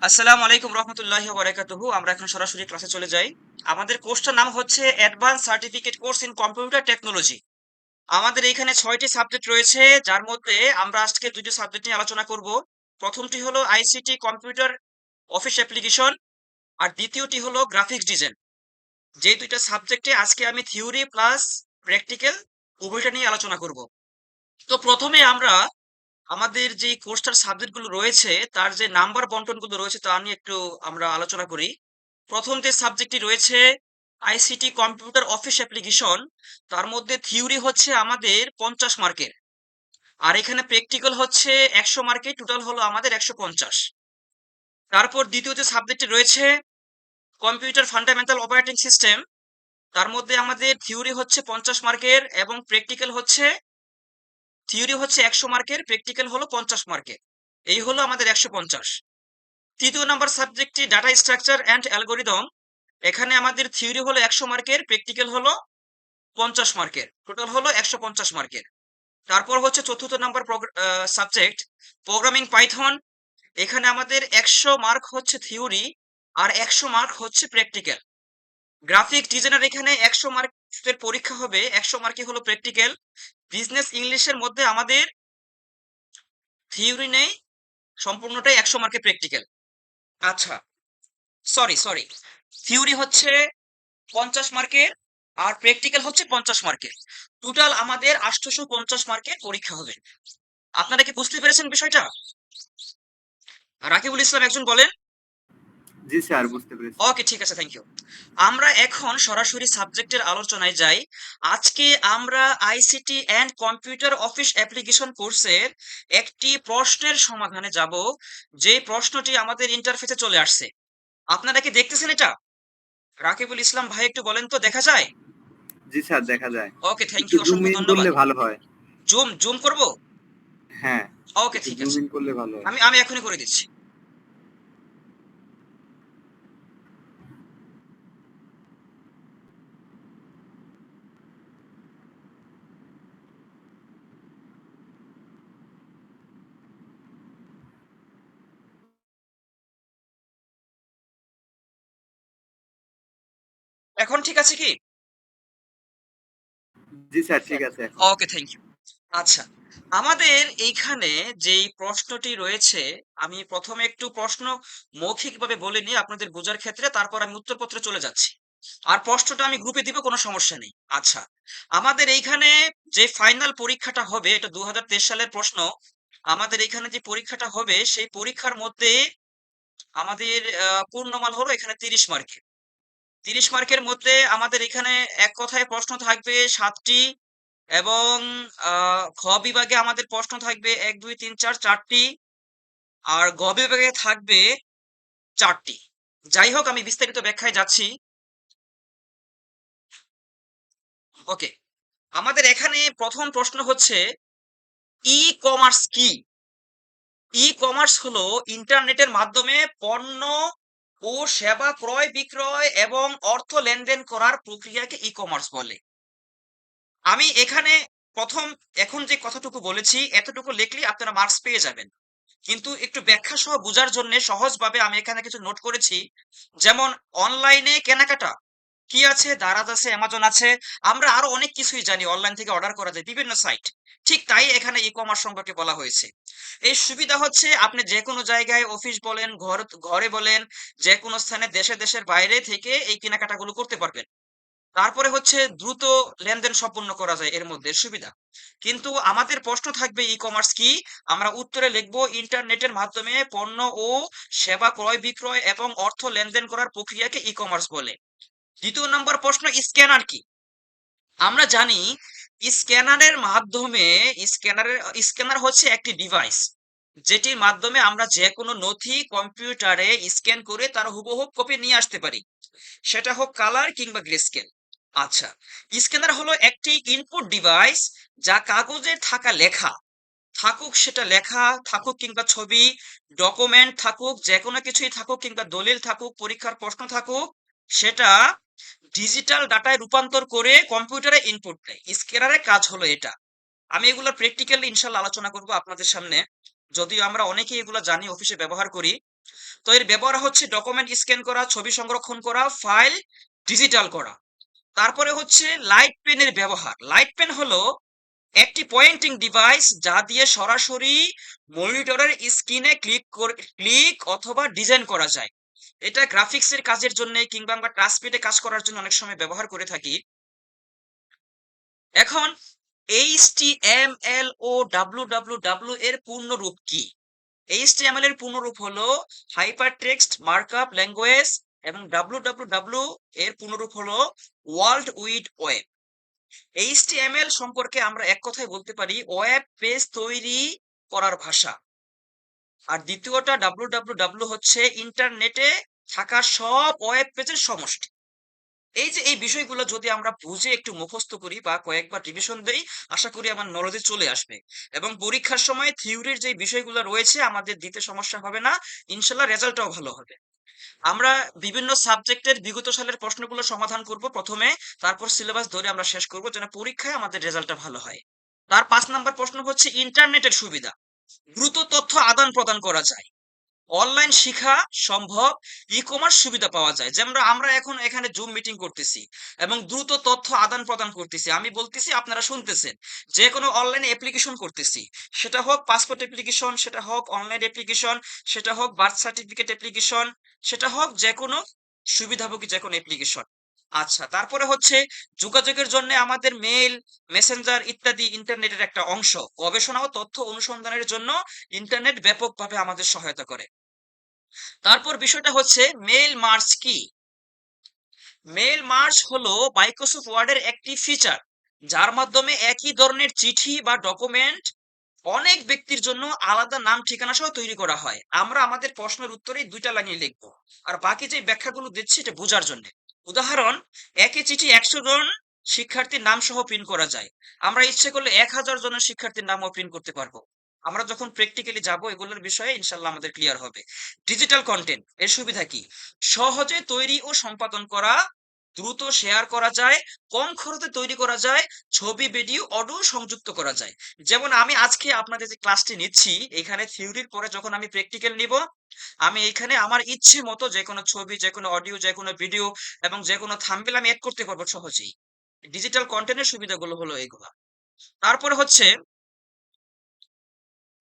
আসসালামু আলাইকুম রহমতুল্লাহি ওয়া বারাকাতুহু। আমরা এখন সরাসরি ক্লাসে চলে যাই। আমাদের কোর্সটার নাম হচ্ছে advance certificate course in computer technology. আমাদের এখানে ৬টি সাবজেক্ট রয়েছে, যার মধ্যে আমরা আজকে ২টি সাবজেক্ট নিয়ে আলোচনা করব। প্রথমটি হলো আইসিটি কম্পিউটার অফিস অ্যাপ্লিকেশন, আর দ্বিতীয়টি হলো গ্রাফিক্স ডিজাইন। যে ২টা সাবজেক্টে আজকে আমি থিওরি প্লাস প্র্যাকটিক্যাল উভয়টা নিয়ে আলোচনা করব। তো প্রথমে আমরা আমাদের যে কোর্সটার সাবজেক্টগুলো রয়েছে তার যে নাম্বার বন্টনগুলো রয়েছে তা নিয়ে একটু আমরা আলোচনা করি। প্রথম যে সাবজেক্টটি রয়েছে আইসিটি কম্পিউটার অফিস অ্যাপ্লিকেশন, তার মধ্যে থিওরি হচ্ছে আমাদের 50 মার্কের, আর এখানে প্র্যাকটিক্যাল হচ্ছে 100 মার্কের, টোটাল হলো আমাদের 150। তারপর দ্বিতীয় যে সাবজেক্টটি রয়েছে কম্পিউটার ফান্ডামেন্টাল অপারেটিং সিস্টেম, তার মধ্যে আমাদের থিওরি হচ্ছে 50 মার্কের এবং প্র্যাকটিক্যাল হচ্ছে থিওরি হচ্ছে 100 মার্কের, প্র্যাকটিক্যাল হলো 50 মার্কের। এই হলো আমাদের 150। তৃতীয় নাম্বার সাবজেক্টটি ডাটা স্ট্রাকচার অ্যান্ড অ্যালগোরিদম। এখানে আমাদের থিওরি হলো 100 মার্কের, প্র্যাকটিক্যাল হলো 50 মার্কের, টোটাল হলো 150 মার্কের। তারপর হচ্ছে চতুর্থ নাম্বার সাবজেক্ট প্রোগ্রামিং পাইথন। এখানে আমাদের 100 মার্ক হচ্ছে থিওরি আর 100 মার্ক হচ্ছে প্র্যাকটিক্যাল। গ্রাফিক ডিজাইনার এখানে 100 মার্কের পরীক্ষা হবে, 100 মার্কই হলো প্র্যাকটিক্যাল। বিজনেস ইংলিশের মধ্যে আমাদের থিওরি নেই, সম্পূর্ণটাই 100 মার্কের প্র্যাকটিক্যাল। আচ্ছা, সরি, থিওরি হচ্ছে 50 মার্কের আর প্র্যাকটিক্যাল হচ্ছে 50 মার্কের। টোটাল আমাদের 850 মার্কের পরীক্ষা হবে। আপনারা কি বুঝতে পেরেছেন বিষয়টা? রাকিবুল ইসলাম একজন বলেন। জি স্যার, বুঝতে পেরেছি। ওকে, ঠিক আছে, থ্যাংক ইউ। আমরা এখন সরাসরি সাবজেক্টের আলোচনায় যাই। আজকে আমরা ICT and computer office application কোর্সের একটি প্রশ্নের সমাধানে যাব, যে প্রশ্নটি আমাদের ইন্টারফেসে চলে আসছে। আপনারা কি দেখতেছেন এটা? রাকিবুল ইসলাম ভাই একটু বলেন তো, দেখা যায়? জি স্যার, দেখা যায়। ওকে, থ্যাংক একটু ইউ, জুম অসংখ্য ইন ধন্যবাদ। করলে ভালো হয়। জুম জুম করব? হ্যাঁ, ওকে, একটু ঠিক জুম আছে। ইন করলে ভালো হয়। আমি আমি এখনই করে দিচ্ছি। এখন ঠিক আছে কি? জি স্যার, ঠিক আছে এখন। ওকে, থ্যাংক ইউ। আচ্ছা, আমাদের এইখানে যেই প্রশ্নটি রয়েছে, আমি প্রথমে একটু প্রশ্ন মৌখিকভাবে বলে নিই আপনাদের বোঝার ক্ষেত্রে, তারপর আমি উত্তরপত্রে চলে যাচ্ছি। আর প্রশ্নটা আমি গ্রুপে দিব, কোনো সমস্যা নেই। আচ্ছা, আমাদের এইখানে যে ফাইনাল পরীক্ষাটা হবে, এটা 2023 সালের প্রশ্ন। আমাদের এখানে যে পরীক্ষাটা হবে সেই পরীক্ষার মধ্যে আমাদের পূর্ণমান হলো এখানে 30 মার্কের। 30 মার্কের মধ্যে আমাদের এখানে এক কথায় প্রশ্ন থাকবে 7টি, এবং খ বিভাগে আমাদের প্রশ্ন থাকবে 1 2 3 4 4টি, আর গ বিভাগে থাকবে 4টি। যাই হোক, আমি বিস্তারিত ব্যাখ্যায় যাচ্ছি। ওকে, আমাদের এখানে প্রথম প্রশ্ন হচ্ছে ই কমার্স কি? ই কমার্স হলো ইন্টারনেটের মাধ্যমে পণ্য ও সেবা ক্রয় বিক্রয় এবং অর্থ লেনদেন করার প্রক্রিয়াকে ই কমার্স বলে। আমি এখানে প্রথম এখন যে কথাটুকু বলেছি এতটুকু লিখলেই আপনারা মার্কস পেয়ে যাবেন। কিন্তু একটু ব্যাখ্যা সহ বোঝার জন্য সহজভাবে আমি এখানে কিছু নোট করেছি। যেমন অনলাইনে কেনাকাটা কি আছে, দারাজ আছে, অ্যামাজন আছে, আমরা আরো অনেক কিছুই জানি, অনলাইন থেকে অর্ডার করা যায় বিভিন্ন সাইট। ঠিক তাই এখানে ই কমার্স সম্পর্কে বলা হয়েছে। এই সুবিধা হচ্ছে আপনি যে কোনো জায়গায়, অফিস বলেন, ঘরে বলেন, যে কোনো স্থানে, দেশের বাইরে থেকে এই কেনাকাটাগুলো করতে পারবেন। তারপরে হচ্ছে দ্রুত লেনদেন সম্পন্ন করা যায়, এর মধ্যে সুবিধা। কিন্তু আমাদের প্রশ্ন থাকবে ই কমার্স কি? আমরা উত্তরে লিখব ইন্টারনেটের মাধ্যমে পণ্য ও সেবা ক্রয় বিক্রয় এবং অর্থ লেনদেন করার প্রক্রিয়াকে ই কমার্স বলে। দ্বিতীয় নম্বর প্রশ্ন, স্ক্যানার কি? আমরা জানি স্ক্যানারের মাধ্যমে স্ক্যানার হচ্ছে একটি ডিভাইস, যেটির মাধ্যমে আমরা যে কোনো নথি কম্পিউটারে স্ক্যান করে তার হুবহু কপি নিয়ে আসতে পারি, সেটা হোক কালার কিংবা গ্রেস্কেল। আচ্ছা, স্ক্যানার হলো একটি ইনপুট ডিভাইস, যা কাগজের থাকা লেখা থাকুক, সেটা লেখা থাকুক কিংবা ছবি, ডকুমেন্ট থাকুক, যে কোনো কিছুই থাকুক কিংবা দলিল থাকুক, পরীক্ষার প্রশ্ন থাকুক, সেটা ডিজিটাল ডাটায় রূপান্তর করে কম্পিউটারে ইনপুট দেয়। স্ক্যানারের কাজ হলো এটা। আমি এগুলো প্র্যাকটিক্যালি ইনশাল্লাহ আলোচনা করব আপনাদের সামনে, যদিও আমরা অনেকেই এগুলো জানি, অফিসে ব্যবহার করি। তো এর ব্যবহার হচ্ছে ডকুমেন্ট স্ক্যান করা, ছবি সংরক্ষণ করা, ফাইল ডিজিটাল করা। তারপরে হচ্ছে লাইট পেনের ব্যবহার। লাইট পেন হলো একটি পয়েন্টিং ডিভাইস যা দিয়ে সরাসরি মনিটরের স্ক্রিনে ক্লিক অথবা ডিজাইন করা যায়। এটা গ্রাফিক্সের কাজের জন্য কিংবা আমরা টাচপ্যাডে কাজ করার জন্য অনেক সময় ব্যবহার করে থাকি। এখন HTML ও www এর পূর্ণরূপ কি? HTML এর পূর্ণরূপ হলো হাইপারটেক্সট মার্কআপ ল্যাঙ্গুয়েজ এবং www এর পূর্ণরূপ হলো ওয়ার্ল্ড উইড ওয়েব। HTML সম্পর্কে আমরা এক কথায় বলতে পারি ওয়েব পেজ তৈরি করার ভাষা। আর দ্বিতীয়টা www হচ্ছে ইন্টারনেটে থাকা সব ওয়েব পেজের সমষ্টি। এই যে এই বিষয়গুলো যদি আমরা বুঝে একটু মুখস্থ করি বা কয়েকবার রিভিশন দেই, আশা করি আমার নলেজে চলে আসবে এবং পরীক্ষার সময় থিওরির যে বিষয়গুলো রয়েছে আমাদের দিতে সমস্যা হবে না, ইনশাল্লাহ রেজাল্টটাও ভালো হবে। আমরা বিভিন্ন সাবজেক্টের বিগত সালের প্রশ্নগুলো সমাধান করব প্রথমে, তারপর সিলেবাস ধরে আমরা শেষ করব যেন পরীক্ষায় আমাদের রেজাল্টটা ভালো হয়। তার 5 নাম্বার প্রশ্ন হচ্ছে ইন্টারনেটের সুবিধা। দ্রুত তথ্য আদান প্রদান করা যায়, অনলাইন শিক্ষা সম্ভব, ই-কমার্স সুবিধা পাওয়া যায়। যেমন আমরা এখন এখানে জুম মিটিং করতেছি এবং দ্রুত তথ্য আদান প্রদান করতেছি, আমি বলতেছি আপনারা শুনতেছেন। যে কোনো অনলাইনে অ্যাপ্লিকেশন করতেছি, সেটা হোক পাসপোর্ট অ্যাপ্লিকেশন, সেটা হোক অনলাইন অ্যাপ্লিকেশন, সেটা হোক বার্থ সার্টিফিকেট অ্যাপ্লিকেশন, সেটা হোক যে কোনো সুবিধাভোগী যে কোনো অ্যাপ্লিকেশন। আচ্ছা, তারপরে হচ্ছে যোগাযোগের জন্য আমাদের মেইল, মেসেঞ্জার ইত্যাদি ইন্টারনেটের একটা অংশ। গবেষণা ও তথ্য অনুসন্ধানের জন্য ইন্টারনেট ব্যাপকভাবে আমাদের সহায়তা করে। তারপর বিষয়টা হচ্ছে মেইল মার্জ কি? মেইল মার্জ হলো মাইক্রোসফট ওয়ার্ডের একটি ফিচার যার মাধ্যমে একই ধরনের চিঠি বা ডকুমেন্ট অনেক ব্যক্তির জন্য আলাদা নাম ঠিকানা সহ তৈরি করা হয়। আমরা আমাদের প্রশ্নের উত্তরে 2টা লাইনে লিখবো আর বাকি যে ব্যাখ্যাগুলো দিচ্ছি এটা বোঝার জন্য। উদাহরণ, একই চিঠি 100 জন শিক্ষার্থীর নাম সহ প্রিন্ট করা যায়। আমরা ইচ্ছে করলে 1000 জনের শিক্ষার্থীর নামও প্রিন্ট করতে পারবো। আমরা যখন প্র্যাকটিক্যালি যাব এগুলোর বিষয়ে ইনশাল্লাহ আমাদের ক্লিয়ার হবে। ডিজিটাল কন্টেন্ট এর সুবিধা কি? সহজে তৈরি ও সম্পাদন করা, দ্রুত শেয়ার করা যায়, কম খরচে তৈরি করা যায়, ছবি ভিডিও অডিও সংযুক্ত করা যায়। যেমন আমি আজকে আপনাদের যে ক্লাসটি নিচ্ছি এখানে থিওরির পরে যখন আমি প্র্যাকটিক্যাল নিব, আমি এখানে আমার ইচ্ছে মতো যে কোনো ছবি, যে কোনো অডিও, যে কোনো ভিডিও এবং যে কোনো থাম্বনেল আমি এড করতে পারবো সহজেই। ডিজিটাল কন্টেন্টের সুবিধাগুলো হলো এগুলা। তারপরে হচ্ছে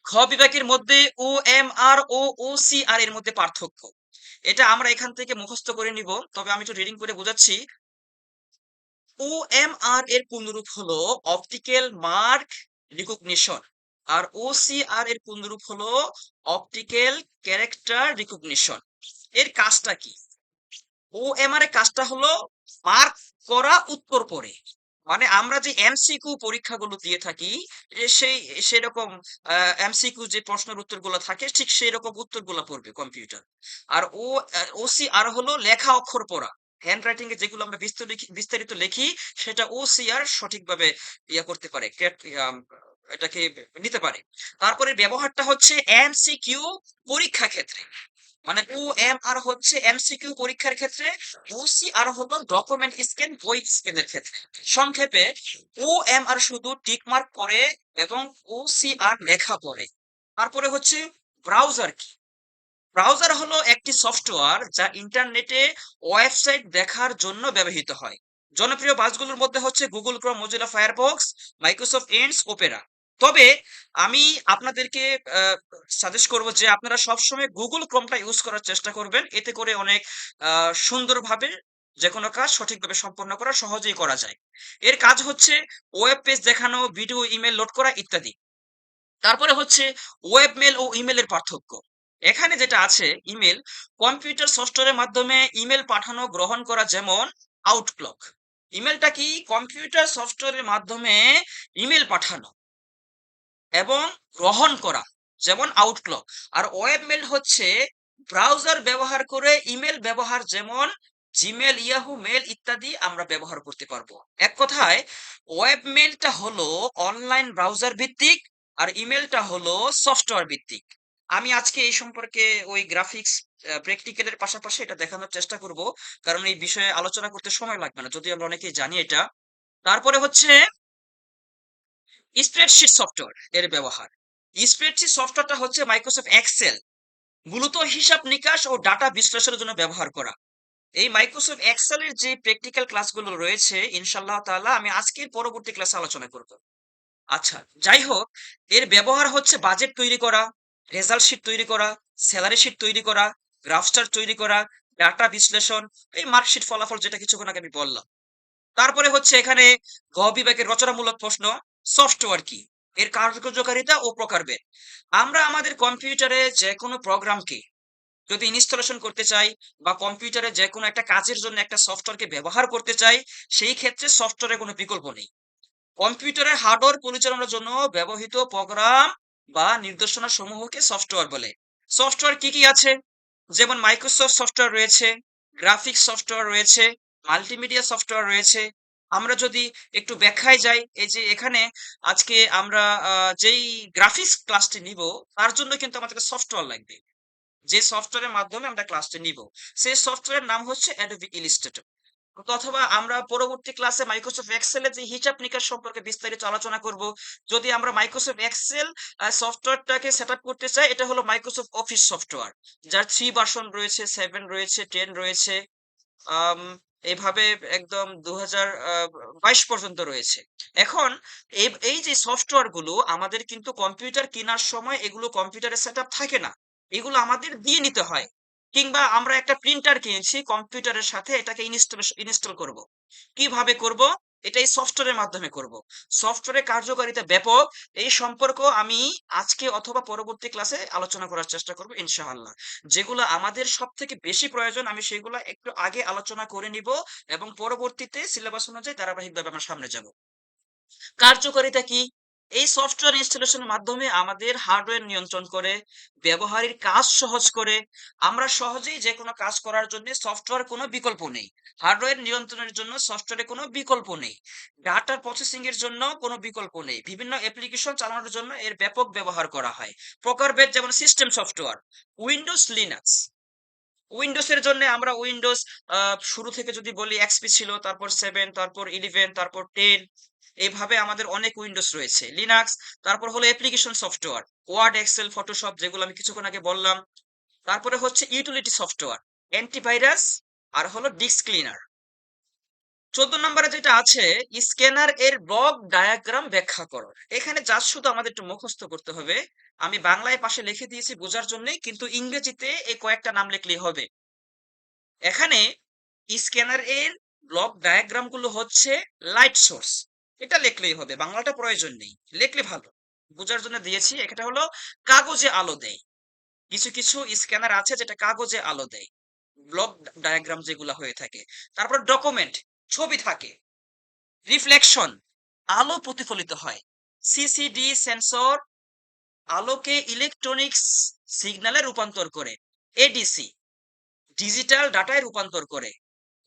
খ বিভাগের মধ্যে OMR ও OCR এর মধ্যে পার্থক্য। এটা আমরা এখান থেকে মুখস্থ করে নিব, তবে আমি একটু রিডিং করে বোঝাচ্ছি। OMR এর পূর্ণরূপ হলো অপটিক্যাল মার্ক রিকগনিশন আর OCR এর পূর্ণরূপ হলো অপটিক্যাল ক্যারেক্টার রিকগনিশন। এর কাজটা কি? OMR এর কাজটা হলো মার্ক করা উত্তর পড়ে। মানে আমরা যে এমসিকিউ পরীক্ষাগুলো দিয়ে থাকি সেরকম এমসিকিউ যে প্রশ্নের উত্তরগুলো থাকে ঠিক সেই রকম উত্তরগুলো পড়বে কম্পিউটার। আর OCR হলো লেখা অক্ষর পড়া। হ্যান্ড রাইটিং এ যেগুলো আমরা বিস্তারিত লিখি সেটা OCR সঠিকভাবে করতে পারে, এটাকে নিতে পারে। তারপরে ব্যবহারটা হচ্ছে এমসিকিউ পরীক্ষা ক্ষেত্রে। মানে OMR হচ্ছে এমসিকিউ পরীক্ষার ক্ষেত্রে, OCR হলো ডকুমেন্ট স্ক্যান, বই স্ক্যানের ক্ষেত্রে। সংক্ষেপে OMR শুধু টিক মার্ক করে এবং OCR লেখা পড়ে। তারপরে হচ্ছে ব্রাউজার কি? ব্রাউজার হলো একটি সফটওয়্যার যা ইন্টারনেটে ওয়েবসাইট দেখার জন্য ব্যবহৃত হয়। জনপ্রিয় বাসগুলোর মধ্যে হচ্ছে Google Chrome, Mozilla Firefox, Microsoft Edge, Opera. তবে আমি আপনাদেরকে সাজেস্ট করব যে আপনারা সবসময় গুগল ক্রোমটা ইউজ করার চেষ্টা করবেন। এতে করে অনেক সুন্দরভাবে যে কোনো কাজ সঠিকভাবে সম্পন্ন করা সহজেই করা যায়। এর কাজ হচ্ছে ওয়েব পেজ দেখানো, ভিডিও, ইমেল লোড করা ইত্যাদি। তারপরে হচ্ছে ওয়েব মেল ও ইমেলের পার্থক্য। এখানে যেটা আছে ইমেল, কম্পিউটার সফটওয়্যারের মাধ্যমে ইমেল পাঠানো গ্রহণ করা, যেমন আউটলুক। ইমেলটা কি? কম্পিউটার সফটওয়্যারের মাধ্যমে ইমেল পাঠানো এবং গ্রহণ করা, যেমন আউটলুক। আর ওয়েব মেল হচ্ছে ব্রাউজার ব্যবহার করে ইমেল ব্যবহার, যেমন জিমেল, ইয়াহু মেল ইত্যাদি আমরা ব্যবহার করতে পারবো। এক কথায় ওয়েব মেলটা হলো অনলাইন ব্রাউজার ভিত্তিক আর ইমেলটা হলো সফটওয়্যার ভিত্তিক। আমি আজকে এই সম্পর্কে ওই গ্রাফিক্স প্র্যাকটিক্যালের পাশাপাশি এটা দেখানোর চেষ্টা করব, কারণ এই বিষয়ে আলোচনা করতে সময় লাগবে না, যদি আমরা অনেকেই জানি এটা। তারপরে হচ্ছে স্প্রেডশিট সফটওয়্যার এর ব্যবহার। স্প্রেডশিট সফটওয়্যারটা হচ্ছে মাইক্রোসফট এক্সেল মূলত হিসাব নিকাশ ও ডাটা বিশ্লেষণের জন্য ব্যবহার করা। এই মাইক্রোসফট এক্সেল এর যে প্র্যাকটিক্যাল ক্লাসগুলো রয়েছে ইনশাআল্লাহ তাআলা আমি আজকের পরবর্তী ক্লাসে আলোচনা করব। আচ্ছা, যাই হোক, এর ব্যবহার হচ্ছে বাজেট তৈরি করা, রেজাল্ট শিট তৈরি করা, স্যালারি শিট তৈরি করা, গ্রাফ চার্ট তৈরি করা, ডাটা বিশ্লেষণ, এই মার্কশিট ফলাফল যেটা কিছুক্ষণ আগে আমি বললাম। তারপরে হচ্ছে এখানে গ বিভাগের রচনামূলক প্রশ্ন, সফটওয়্যার কি, এর কার্যকারিতা ও প্রকারভেদ। আমরা আমাদের কম্পিউটারে যে কোনো প্রোগ্রামকে যদি ইনস্টলেশন করতে চাই বা কম্পিউটারে যে কোনো একটা কাজের জন্য একটা সফটওয়্যারকে ব্যবহার করতে চাই, সেই ক্ষেত্রে সফটওয়্যারের কোনো বিকল্প নেই। কম্পিউটারের হার্ডওয়্যার পরিচালনার জন্য ব্যবহৃত প্রোগ্রাম বা নির্দেশনা সমূহকে সফটওয়্যার বলে। সফটওয়্যার কি কি আছে? যেমন মাইক্রোসফট সফটওয়্যার রয়েছে, গ্রাফিক্স সফটওয়্যার রয়েছে, মাল্টিমিডিয়া সফটওয়্যার রয়েছে। আমরা যদি একটু ব্যাখ্যায় যাই, এই যে এখানে আজকে আমরা যেই গ্রাফিক্স ক্লাসটি নিব, তার জন্য কিন্তু আমাদের সফটওয়্যার লাগবে। যে সফটওয়্যারের মাধ্যমে আমরা ক্লাসটি নিব, সেই সফটওয়্যারের নাম হচ্ছে অ্যাডোবি ইলিস্ট্রেটর। অথবা আমরা পরবর্তী ক্লাসে মাইক্রোসফট এক্সেল এর যে হিসাব নিকাশ সম্পর্কে বিস্তারিত আলোচনা করব। যদি আমরা মাইক্রোসফট এক্সেল সফটওয়্যারটাকে সেটআপ করতে চাই, এটা হলো মাইক্রোসফট অফিস সফটওয়্যার, যার 3 ভার্সন রয়েছে, 7 রয়েছে, 10 রয়েছে, আম এভাবে একদম 2022 পর্যন্ত রয়েছে। এখন এই যে সফটওয়্যার গুলো আমাদের কিন্তু কম্পিউটার কেনার সময় এগুলো কম্পিউটারে সেটআপ থাকে না। এগুলো আমাদের দিয়ে নিতে হয়। কিংবা আমরা একটা প্রিন্টার কিনেছি, কম্পিউটারের সাথে এটাকে ইনস্টল করব। কিভাবে করব? এটা এই সফটওয়্যারের মাধ্যমে করব। সফটওয়্যারের কার্যকারিতা ব্যাপক। এই সম্পর্ক আমি আজকে অথবা পরবর্তী ক্লাসে আলোচনা করার চেষ্টা করব ইনশাআল্লাহ। যেগুলো আমাদের সবথেকে বেশি প্রয়োজন আমি সেগুলো একটু আগে আলোচনা করে নিব এবং পরবর্তীতে সিলেবাস অনুযায়ী ধারাবাহিকভাবে আমরা সামনে যাব। কার্যকারিতা কি? এই সফটওয়্যার ইনস্টলেশনের মাধ্যমে আমাদের হার্ডওয়্যার নিয়ন্ত্রণ করে, ব্যবহারের কাজ সহজ করে। আমরা সহজেই যেকোনো কাজ করার জন্য সফটওয়্যার কোনো বিকল্প নেই। হার্ডওয়্যার নিয়ন্ত্রণের জন্য সফটওয়্যারে কোনো বিকল্প নেই। ডাটা প্রসেসিং এর জন্য কোনো বিকল্প নেই। বিভিন্ন অ্যাপ্লিকেশন চালানোর জন্য এর ব্যাপক ব্যবহার করা হয়। প্রকারভেদ যেমন system software, Windows, Linux. Windows এর জন্য আমরা উইন্ডোজ শুরু থেকে যদি বলি এক্সপি ছিল, তারপর 7, তারপর 11, তারপর 10, এইভাবে আমাদের অনেক উইন্ডোজ রয়েছে। লিনাক্স, তারপর হলো application software, Word, Excel, Photoshop যেগুলো আমি কিছুক্ষণ আগে বললাম। তারপরে হচ্ছে ইউটিলিটি সফটওয়্যার, অ্যান্টিভাইরাস, আর হলো ডিস্ক ক্লিনার। 14 নম্বরে যেটা আছে, স্ক্যানার এর ব্লক ডায়াগ্রাম ব্যাখ্যা করো। এখানে জাস্ট শুধু আমাদের একটু মুখস্থ করতে হবে। আমি বাংলায় পাশে লিখে দিয়েছি বোঝার জন্যই, কিন্তু ইংরেজিতে এই কয়েকটা নাম লিখলেই হবে। এখানে স্ক্যানার এর ব্লক ডায়াগ্রাম গুলো হচ্ছে লাইট সোর্স, এটা লিখলেই হবে, বাংলাটা প্রয়োজন নেই, লিখলে ভালো। বোঝার জন্য দিয়েছি, এটা হলো কাগজে আলো দেয়। কিছু কিছু স্ক্যানার আছে যেটা কাগজে আলো দেয়, ব্লক ডায়াগ্রাম যেগুলো হয়ে থাকে। তারপর ডকুমেন্ট, ছবি থাকে। রিফ্লেকশন, আলো প্রতিফলিত হয়। সিসিডি সেন্সর, আলোকে ইলেকট্রনিক্স সিগন্যালে রূপান্তর করে। এডিসি, ডিজিটাল ডাটায় রূপান্তর করে।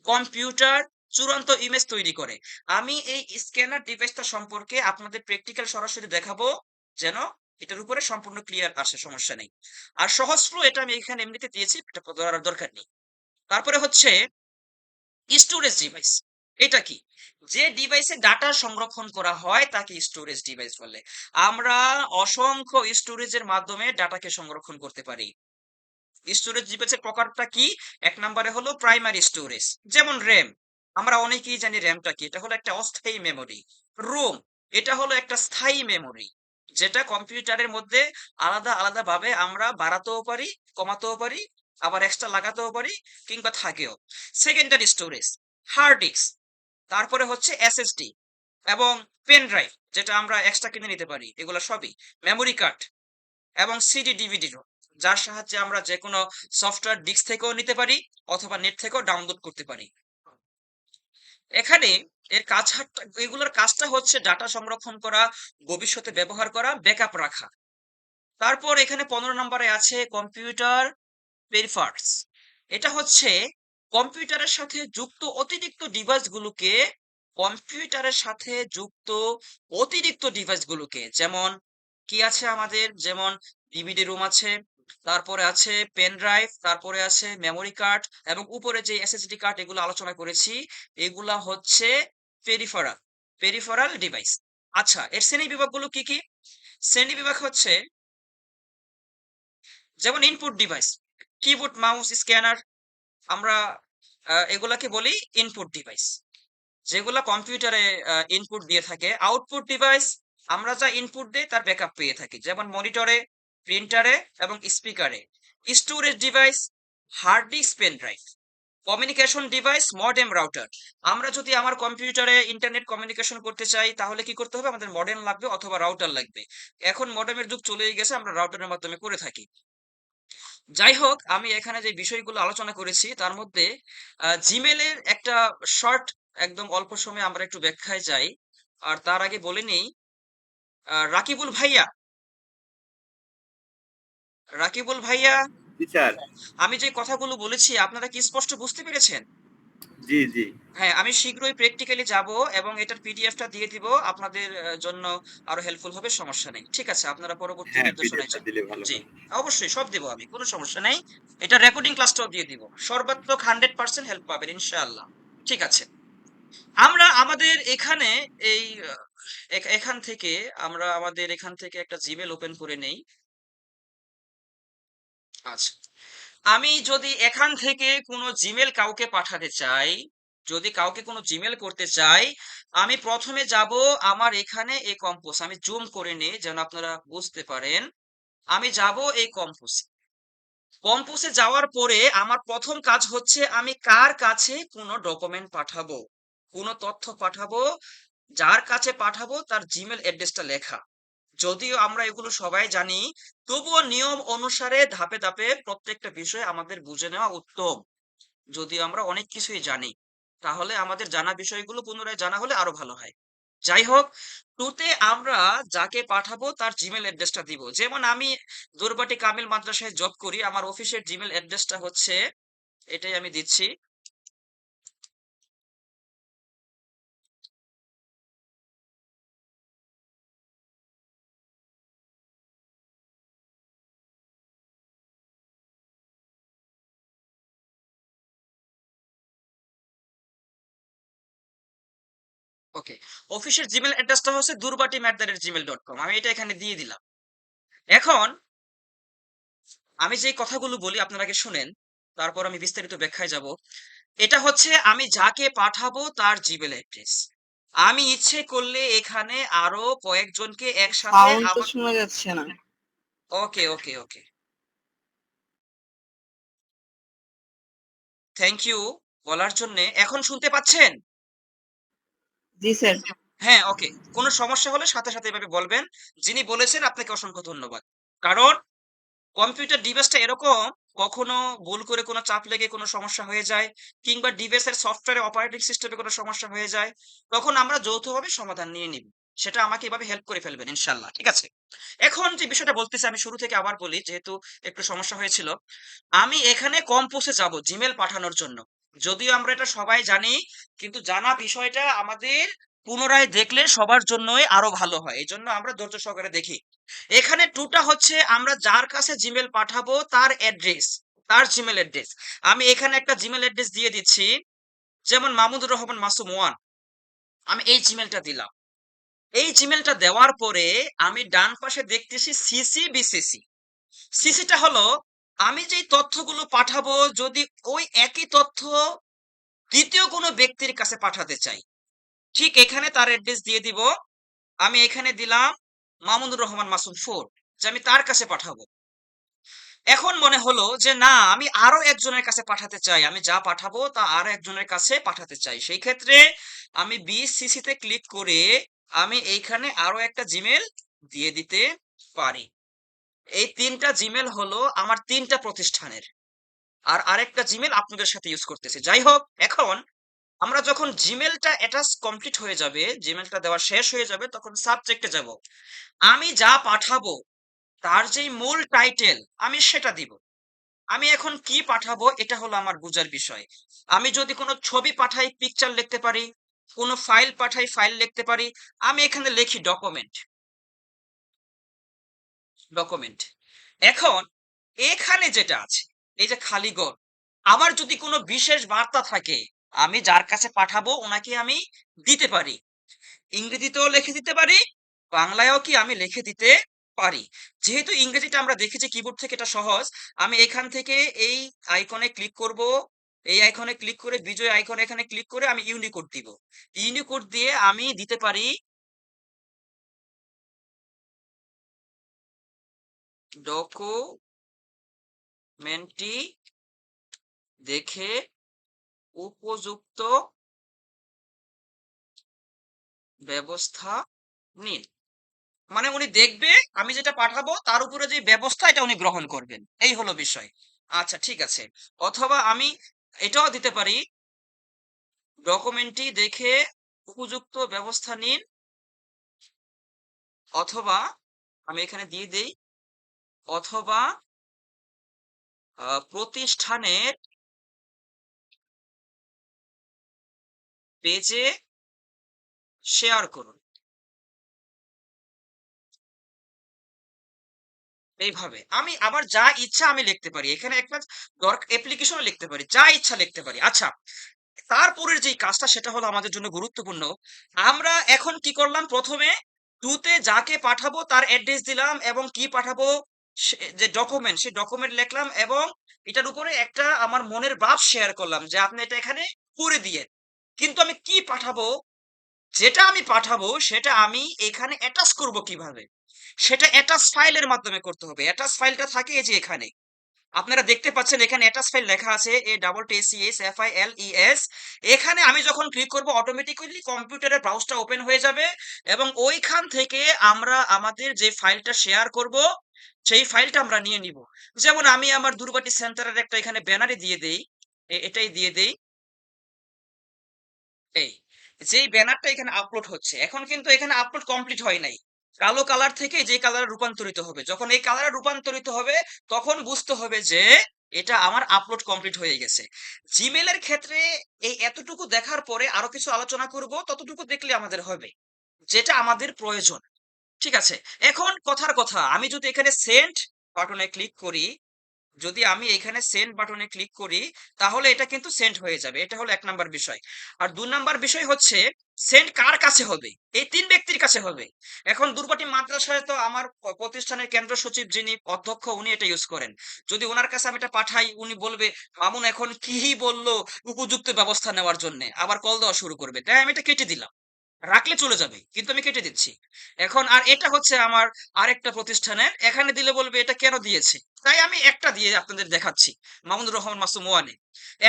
কম্পিউটার, চূড়ান্ত ইমেজ তৈরি করে। আমি এই স্ক্যানার ডিভাইসটা সম্পর্কে আপনাদের প্র্যাকটিক্যাল সরাসরি দেখাবো, যেন এটার উপরে সম্পূর্ণ ক্লিয়ার আসে, সমস্যা নেই। আর সহজ ফ্লো এটা আমি এখানে এমনিতে দিয়েছি, এটা ধরার দরকার নেই। তারপরে হচ্ছে স্টোরেজ ডিভাইস। এটা কি? যে ডিভাইসে ডাটা সংরক্ষণ করা হয় তাকে স্টোরেজ ডিভাইস বলে। আমরা অসংখ্য স্টোরেজের মাধ্যমে ডাটাকে সংরক্ষণ করতে পারি। স্টোরেজ ডিভাইসের প্রকারটা কি? এক নম্বরে হলো প্রাইমারি স্টোরেজ, যেমন র্যাম। আমরা অনেকেই জানি র্যামটা কি, এটা হলো একটা অস্থায়ী মেমোরি। রোম, এটা হলো একটা স্থায়ী মেমোরি, যেটা কম্পিউটারের মধ্যে আলাদা আলাদা ভাবে আমরা বাড়াতেও পারি, কমাতেও পারি, আবার এক্সট্রা লাগাতেও পারি, কিংবা থাকেও। Secondary storage, hard disk. তারপরে হচ্ছে এসএসডি এবং পেন ড্রাইভ, যেটা আমরা এক্সট্রা কিনে নিতে পারি, এগুলো সবই। মেমোরি কার্ড এবং সিডি ডিভিডি, যার সাহায্যে আমরা যে কোনো সফটওয়্যার ডিস্ক থেকেও নিতে পারি অথবা নেট থেকেও ডাউনলোড করতে পারি। এখানে এগুলোর কাজটা হচ্ছে ডাটা সংরক্ষণ করা, ভবিষ্যতে ব্যবহার করা, ব্যাকআপ রাখা। তারপর এখানে 15 নম্বরে আছে কম্পিউটার পেরিফারস। এটা হচ্ছে কম্পিউটারের সাথে যুক্ত অতিরিক্ত ডিভাইসগুলোকে, কম্পিউটারের সাথে যুক্ত অতিরিক্ত ডিভাইসগুলোকে, যেমন কি আছে আমাদের, যেমন ডিভিডি রুম আছে, তারপরে আছে পেন ড্রাইভ, তারপরে আছে মেমোরি কার্ড, এবং উপরে যে এসএসডি কার্ড এগুলো আলোচনা করেছি, এগুলা হচ্ছে পেরিফেরাল ডিভাইস। আচ্ছা, এর শ্রেণী বিভাগগুলো কি কি? শ্রেণী বিভাগ হচ্ছে যেমন input device, keyboard, mouse, scanner, আমরা এগুলাকে বলি ইনপুট ডিভাইস, যেগুলা কম্পিউটারে ইনপুট দিয়ে থাকে। আউটপুট ডিভাইস, আমরা যা ইনপুট দিই তার ব্যাকআপ পেয়ে থাকি, যেমন মনিটরে, প্রিন্টারে এবং স্পিকারে। Storage device, hard disk, pen drive. Communication device, modem, router. আমরা যদি আমার কম্পিউটারে ইন্টারনেট কমিউনিকেশন করতে চাই তাহলে কি করতে হবে? আমাদের মডেম লাগবে অথবা রাউটার লাগবে। এখন মডেমের যুগ চলেই গেছে, আমরা রাউটারের মাধ্যমে করে থাকি। যাই হোক, আমি এখানে যে বিষয়গুলো আলোচনা করেছি তার মধ্যে জিমেলের একটা শর্ট, একদম অল্প সময়ে আমরা একটু ব্যাখ্যায় যাই। আর তার আগে বলে নেই, রাকিবুল ভাইয়া, রাকিবুল ভাইয়া, জি স্যার। আমি যে কথাগুলো বলেছি আপনারা কি স্পষ্ট বুঝতে পেরেছেন? জি জি। হ্যাঁ, আমি শীঘ্রই প্র্যাকটিক্যালি যাব এবং এটার পিডিএফটা দিয়ে দিব আপনাদের জন্য, আরো হেল্পফুল হবে, সমস্যা নেই। ঠিক আছে, আপনারা পরবর্তী হ্যাঁ, নির্দেশনায় পিডিএফটা যান। দিলে ভালো জি, হয়। অবশ্যই সব দেব আমি, কোনো সমস্যা নাই। এটা রেকর্ডিং ক্লাসটাও দিয়ে দিব, সর্বাত্মক 100% হেল্প পাবেন ইনশাআল্লাহ। ঠিক আছে, আমরা আমাদের এখানে এই এখান থেকে আমরা আমাদের এখান থেকে একটা জিমেল ওপেন করে নেই। আচ্ছা, আমি যদি এখান থেকে কোনো জিমেল কাউকে পাঠাতে চাই, যদি কাউকে কোনো জিমেল করতে চাই, আমি প্রথমে যাব আমার এখানে এই কম্পোজ, আমি জুম করে নিই যেন আপনারা বুঝতে পারেন। আমি যাব এই কম্পোজে। কম্পোজে যাওয়ার পরে আমার প্রথম কাজ হচ্ছে আমি কার কাছে কোনো ডকুমেন্ট পাঠাবো, কোনো তথ্য পাঠাবো, যার কাছে পাঠাবো তার জিমেল অ্যাড্রেসটা লেখা। যদিও আমরা এগুলো সবাই জানি, তবুও নিয়ম অনুসারে ধাপে ধাপে প্রত্যেকটা বিষয় আমাদের বুঝে নেওয়া উত্তম। যদিও আমরা অনেক কিছুই জানি, তাহলে আমাদের জানা বিষয়গুলো পুনরায় জানা হলে আরো ভালো হয়। যাই হোক, টুতে আমরা যাকে পাঠাবো তার জিমেল অ্যাড্রেসটা দিব। যেমন আমি দুর্বাটি কামিল মাদ্রাসায় জব করি, আমার অফিসের জিমেল অ্যাড্রেসটা হচ্ছে, এটাই আমি দিচ্ছি। ওকে, অফিসের জিমেল অ্যাড্রেসটা হচ্ছে durbatim@gmail.com, আমি এটা এখানে দিয়ে দিলাম। এখন আমি যে কথাগুলো বলি আপনারা আগে শুনেন, তারপর আমি বিস্তারিত ব্যাখ্যায় যাব। এটা হচ্ছে আমি যাকে পাঠাবো তার জিমেল অ্যাড্রেস। আমি ইচ্ছে করলে এখানে আরো কয়েকজনকে একসাথে সাউন্ড তো আমার, শোনা যাচ্ছে না। ওকে ওকে ওকে, থ্যাংক ইউ বলার জন্য। এখন শুনতে পাচ্ছেন? জি স্যার। হ্যাঁ, ওকে। কোনো সমস্যা হলে সাথে সাথে এভাবে বলবেন। যিনি বলেছেন আপনাকে অসংখ্য ধন্যবাদ। কারণ কম্পিউটার ডিভাইসটা এরকম, কখনো ভুল করে কোনো চাপ লেগে কোনো সমস্যা হয়ে যায়, কিংবা ডিভাইসের সফটওয়্যারে অপারেটিং সিস্টেমে কোনো সমস্যা হয়ে যায়, তখন আমরা যৌথভাবে সমাধান নিয়ে নিব। সেটা আমাকে এভাবে হেল্প করে ফেলবেন ইনশাল্লাহ। ঠিক আছে, এখন যে বিষয়টা বলতেছি আমি শুরু থেকে আবার বলি, যেহেতু একটু সমস্যা হয়েছিল। আমি এখানে কম্পোসে যাব জিমেল পাঠানোর জন্য। যদিও আমরা এটা সবাই জানি, কিন্তু জানা বিষয়টা আমাদের পুনরায় দেখলে সবার জন্যই আরো ভালো হয়, এই জন্য আমরা ধৈর্য সহকারে দেখি। এখানে টুটা হচ্ছে আমরা যার কাছে জিমেল পাঠাবো তার অ্যাড্রেস, তার জিমেল অ্যাড্রেস। আমি এখানে একটা জিমেল অ্যাড্রেস দিয়ে দিচ্ছি, যেমন মামুদুর রহমান মাসুম 1, আমি এই জিমেলটা দিলাম। এই জিমেলটা দেওয়ার পরে আমি ডান পাশে দেখতেছি সিসি বিসিসি। সিসিটা হলো আমি যেই তথ্যগুলো পাঠাবো, যদি ওই একই তথ্য দ্বিতীয় কোনো ব্যক্তির কাছে পাঠাতে চাই, ঠিক এখানে তার অ্যাড্রেস দিয়ে দিব। আমি এখানে দিলাম মামুনুর রহমান মাসুম 4, যে আমি তার কাছে পাঠাবো। এখন মনে হলো যে না, আমি আরো একজনের কাছে পাঠাতে চাই, আমি যা পাঠাবো তা আরো একজনের কাছে পাঠাতে চাই। সেই ক্ষেত্রে আমি বিসিসি তে ক্লিক করে আমি এইখানে আরো একটা জিমেল দিয়ে দিতে পারি। এই 3টা জিমেল হলো আমার 3টা প্রতিষ্ঠানের, আর আরেকটা জিমেল আপনাদের সাথে ইউজ করতেছি। যাই হোক, এখন আমরা যখন জিমেলটা অ্যাটাচ কমপ্লিট হয়ে যাবে, জিমেলটা দেওয়া শেষ হয়ে যাবে, তখন সাবজেক্টে যাব। আমি যা পাঠাবো তার যেই মূল টাইটেল আমি সেটা দিব। আমি এখন কি পাঠাবো এটা হলো আমার বুঝার বিষয়। আমি যদি কোনো ছবি পাঠাই পিকচার লিখতে পারি, কোনো ফাইল পাঠাই ফাইল লিখতে পারি। আমি এখানে লিখি ডকুমেন্ট, ডকুমেন্ট। এখন এখানে যেটা আছে, এই যে খালি ঘর, আমার যদি কোনো বিশেষ বার্তা থাকে, আমি যার কাছে পাঠাবো ওনাকে আমি দিতে পারি। ইংরেজিতেও লিখে দিতে পারি, বাংলায়ও কি আমি লিখে দিতে পারি। যেহেতু ইংরেজিটা আমরা দেখেছি কিবোর্ড থেকে এটা সহজ, আমি এখান থেকে এই আইকনে ক্লিক করব। এই আইকনে ক্লিক করে বিজয় আইকনে এখানে ক্লিক করে আমি ইউনিকোড দিব। ইউনিকোড দিয়ে আমি দিতে পারি ডকুমেন্টটি দেখে উপযুক্ত ব্যবস্থা নিন। মানে উনি দেখবে আমি যেটা পাঠাবো তার উপরে যে ব্যবস্থা এটা উনি গ্রহণ করবেন। এই হলো বিষয়। আচ্ছা ঠিক আছে। অথবা আমি এটাও দিতে পারি ডকুমেন্টটি দেখে উপযুক্ত ব্যবস্থা নিন, অথবা আমি এখানে দিয়ে দেই অথবা প্রতিষ্ঠানের পেজে শেয়ার করুন। এইভাবে আমি আমার যা ইচ্ছা আমি লিখতে পারি। এখানে একটা অ্যাপ্লিকেশনও লিখতে পারি। যা ইচ্ছা লিখতে পারি। আচ্ছা, তারপরের যেই কাজটা সেটা হলো আমাদের জন্য গুরুত্বপূর্ণ। আমরা এখন কি করলাম? ১ম এ তে যাকে পাঠাবো তার অ্যাড্রেস দিলাম এবং কি পাঠাবো যে ডকুমেন্ট, সেই ডকুমেন্ট লিখলাম এবং এটার উপরে একটা আমার মনের ভাব শেয়ার করলাম যে আপনি এটা এখানে করে দিয়েন। কিন্তু আমি কি পাঠাবো? যেটা আমি পাঠাবো সেটা আমি এখানে অ্যাটাচ করব কিভাবে? সেটা অ্যাটাচ ফাইলের মাধ্যমে করতে হবে। অ্যাটাচ ফাইলটা থাকে এই যে এখানে। আপনারা দেখতে পাচ্ছেন এখানে অ্যাটাচ ফাইল লেখা আছে ATTACHFILES। এখানে আমি যখন ক্লিক করব অটোমেটিক্যালি কম্পিউটারের ব্রাউজারটা ওপেন হয়ে যাবে এবং ওইখান থেকে আমরা আমাদের যে ফাইলটা শেয়ার করব সেই ফাইলটা আমরা নিয়ে নিব। যেমন আমি আমার দুর্গাটি সেন্টারের একটা এখানে ব্যানারে দিয়ে দেই। এটাই দিয়ে দেই। এই যেই ব্যানারটা এখানে আপলোড হচ্ছে, এখন কিন্তু এখানে আপলোড কমপ্লিট হয় নাই। কালো কালার থেকে যে কালারে রূপান্তরিত হবে, যখন এই কালারে রূপান্তরিত হবে তখন বুঝতে হবে যে এটা আমার আপলোড কমপ্লিট হয়ে গেছে। জিমেলের ক্ষেত্রে এই এতটুকু দেখার পরে আরো কিছু আলোচনা করব, ততটুকু দেখলে আমাদের হবে, যেটা আমাদের প্রয়োজন। ঠিক আছে। এখন কথার কথা, আমি যদি এখানে সেন্ড বাটনে ক্লিক করি, যদি আমি এখানে সেন্ড বাটনে ক্লিক করি তাহলে এটা কিন্তু সেন্ড হয়ে যাবে। এটা হলো ১ নাম্বার বিষয়। আর ২ নাম্বার বিষয় হচ্ছে সেন্ড কার কাছে হবে? এই ৩ ব্যক্তির কাছে হবে। এখন দুর্গাটি মাদ্রাসায় তো আমার প্রতিষ্ঠানের কেন্দ্র সচিব যিনি অধ্যক্ষ উনি এটা ইউজ করেন। যদি উনার কাছে আমি এটা পাঠাই উনি বলবে, "মামুন এখন কি বলল উপযুক্ত ব্যবস্থা নেওয়ার জন্যে।" আবার কল দেওয়া শুরু করবে। তাই আমি এটা কেটে দিলাম। রাখলে চলে যাবে। কিন্তু আমি কেটে দিচ্ছি। এখন আর এটা হচ্ছে আমার আরেকটা প্রতিষ্ঠানের। এখানে দিলে বলবে এটা কেন দিয়েছে? তাই আমি একটা দিয়ে আপনাদের দেখাচ্ছি। মামুনুর রহমান মাসুম 1 এ।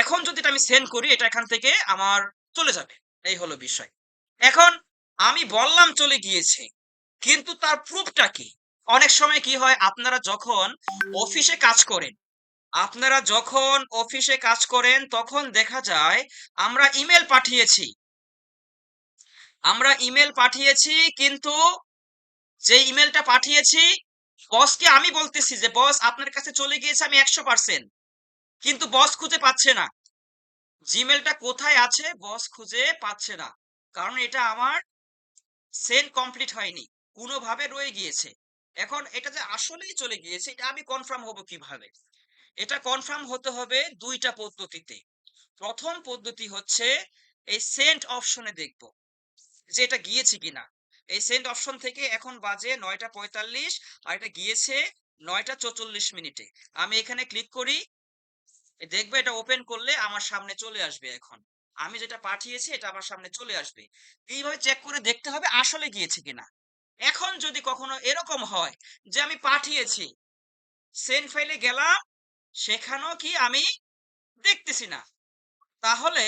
এখন যদি এটা আমি সেন্ড করি এটা এখান থেকে আমার চলে যাবে। এই হলো বিষয়। এখন আমি বললাম চলে গিয়েছে। কিন্তু তার প্রুফটা কি? অনেক সময় কি হয় অফিসে কাজ করেন, আপনারা যখন অফিসে কাজ করেন তখন দেখা যায় আমরা ইমেল পাঠিয়েছি। আমরা ইমেল পাঠিয়েছি কিন্তু যে ইমেলটা পাঠিয়েছি বসকে আমি বলতেছি যে বস আপনার কাছে চলে গিয়েছে আমি 100%, কিন্তু বস খুঁজে পাচ্ছে না। জিমেলটা কোথায় আছে বস খুঁজে পাচ্ছে না, কারণ এটা আমার সেন্ড কমপ্লিট হয়নি, কোনোভাবে রয়ে গিয়েছে। এখন এটা যে আসলেই চলে গিয়েছে এটা আমি কনফার্ম হব কিভাবে? এটা কনফার্ম হতে হবে দুইটা পদ্ধতিতে। প্রথম পদ্ধতি হচ্ছে এই সেন্ড অপশনে দেখব যে এটা গিয়েছে কিনা। এই সেন্ড অপশন থেকে এখন বাজে ৯টা ৪৫ আর এটা গিয়েছে ৯টা ৪৪ মিনিটে। আমি এখানে ক্লিক করি, দেখবে এটা ওপেন করলে আমার সামনে চলে আসবে। এখন আমি যেটা পাঠিয়েছি এটা আমার সামনে চলে আসবে। এইভাবে চেক করে দেখতে হবে আসলে গিয়েছে কিনা। এখন যদি কখনো এরকম হয় যে আমি পাঠিয়েছি, সেন্ড ফাইলে গেলাম, সেখানেও কি আমি দেখতেছি না, তাহলে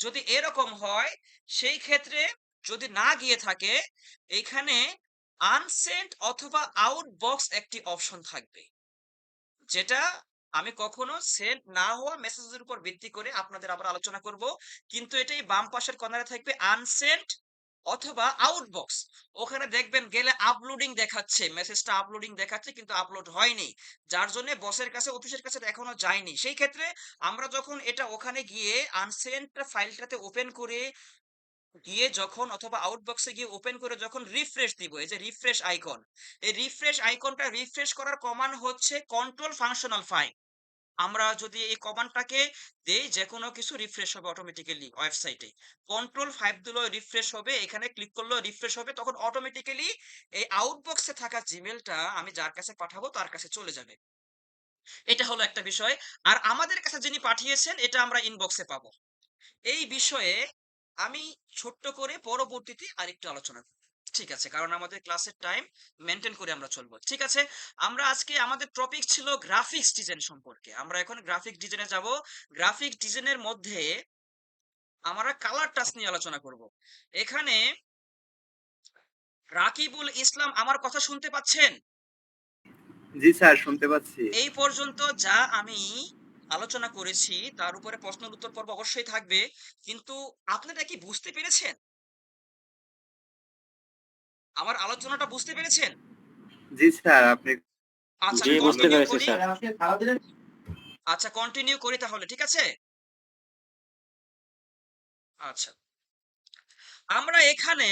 যদি এরকম হয় সেই ক্ষেত্রে যদি না গিয়ে থাকে এখানে আনসেন্ট অথবা আউটবক্স একটি অপশন থাকবে, যেটা আমি কখনো সেন্ড না হওয়া মেসেজের উপর ভিত্তি করে আপনাদের আবার আলোচনা করব। কিন্তু এটাই বাম পাশের কর্নারে থাকবে আনসেন্ট অথবা আউটবক্স। ওখানে দেখবেন গেলে আপলোডিং দেখাচ্ছে, মেসেজটা আপলোডিং দেখাচ্ছে কিন্তু আপলোড হয়নি, যার জন্য বসের কাছে অফিসের কাছে এখনো যায়নি। সেই ক্ষেত্রে আমরা যখন এটা ওখানে গিয়ে আনসেন্ট ফাইলটাতে ওপেন করে গিয়ে যখন অথবা আউটবক্সে গিয়ে ওপেন করে যখন রিফ্রেশ দিব, এই যে রিফ্রেশ আইকন, এই রিফ্রেশ আইকনটা রিফ্রেশ করার কমান্ড হচ্ছে কন্ট্রোল ফাংশনাল 5। আমরা যদি এই কমান্ডটাকে দেই যে কোনো কিছু রিফ্রেশ হবে অটোমেটিক্যালি ওয়েবসাইটে। কন্ট্রোল 5 দিলেও রিফ্রেশ হবে, এখানে ক্লিক করলেও রিফ্রেশ হবে, তখন অটোমেটিক্যালি এই আউটবক্সে থাকা জিমেলটা আমি যার কাছে পাঠাবো তার কাছে চলে যাবে। এটা হলো একটা বিষয়। আর আমাদের কাছে যিনি পাঠিয়েছেন এটা আমরা ইনবক্সে পাবো। এই বিষয়ে আমি ছোট্ট করে পরবর্তীতে আরেকটু আলোচনা করব। ঠিক আছে, কারণ আমাদের ক্লাসের টাইম মেনটেন করে আমরা চলবো। ঠিক আছে, আমরা আজকে আমাদের টপিক ছিল গ্রাফিক্স ডিজাইন সম্পর্কে। আমরা এখন গ্রাফিক ডিজাইনে যাব। গ্রাফিক ডিজাইনের মধ্যে আমরা কালার টাচ নিয়ে আলোচনা করব। এখানে রাকিবুল ইসলাম আমার কথা শুনতে পাচ্ছেন? জি স্যার, শুনতে পাচ্ছি। এই পর্যন্ত যা আমি আলোচনা করেছি তার উপরে প্রশ্ন উত্তর পর্ব অবশ্যই থাকবে, কিন্তু আপনারা কি বুঝতে পেরেছেন? আমার আলোচনাটা বুঝতে পেরেছেন? জি স্যার, আপনি আচ্ছা, জি, আমি বুঝতে কন্টিনিউ পেরেছি করি। স্যার। আচ্ছা, কন্টিনিউ করি তাহলে, ঠিক আছে? আচ্ছা, আমরা এখানে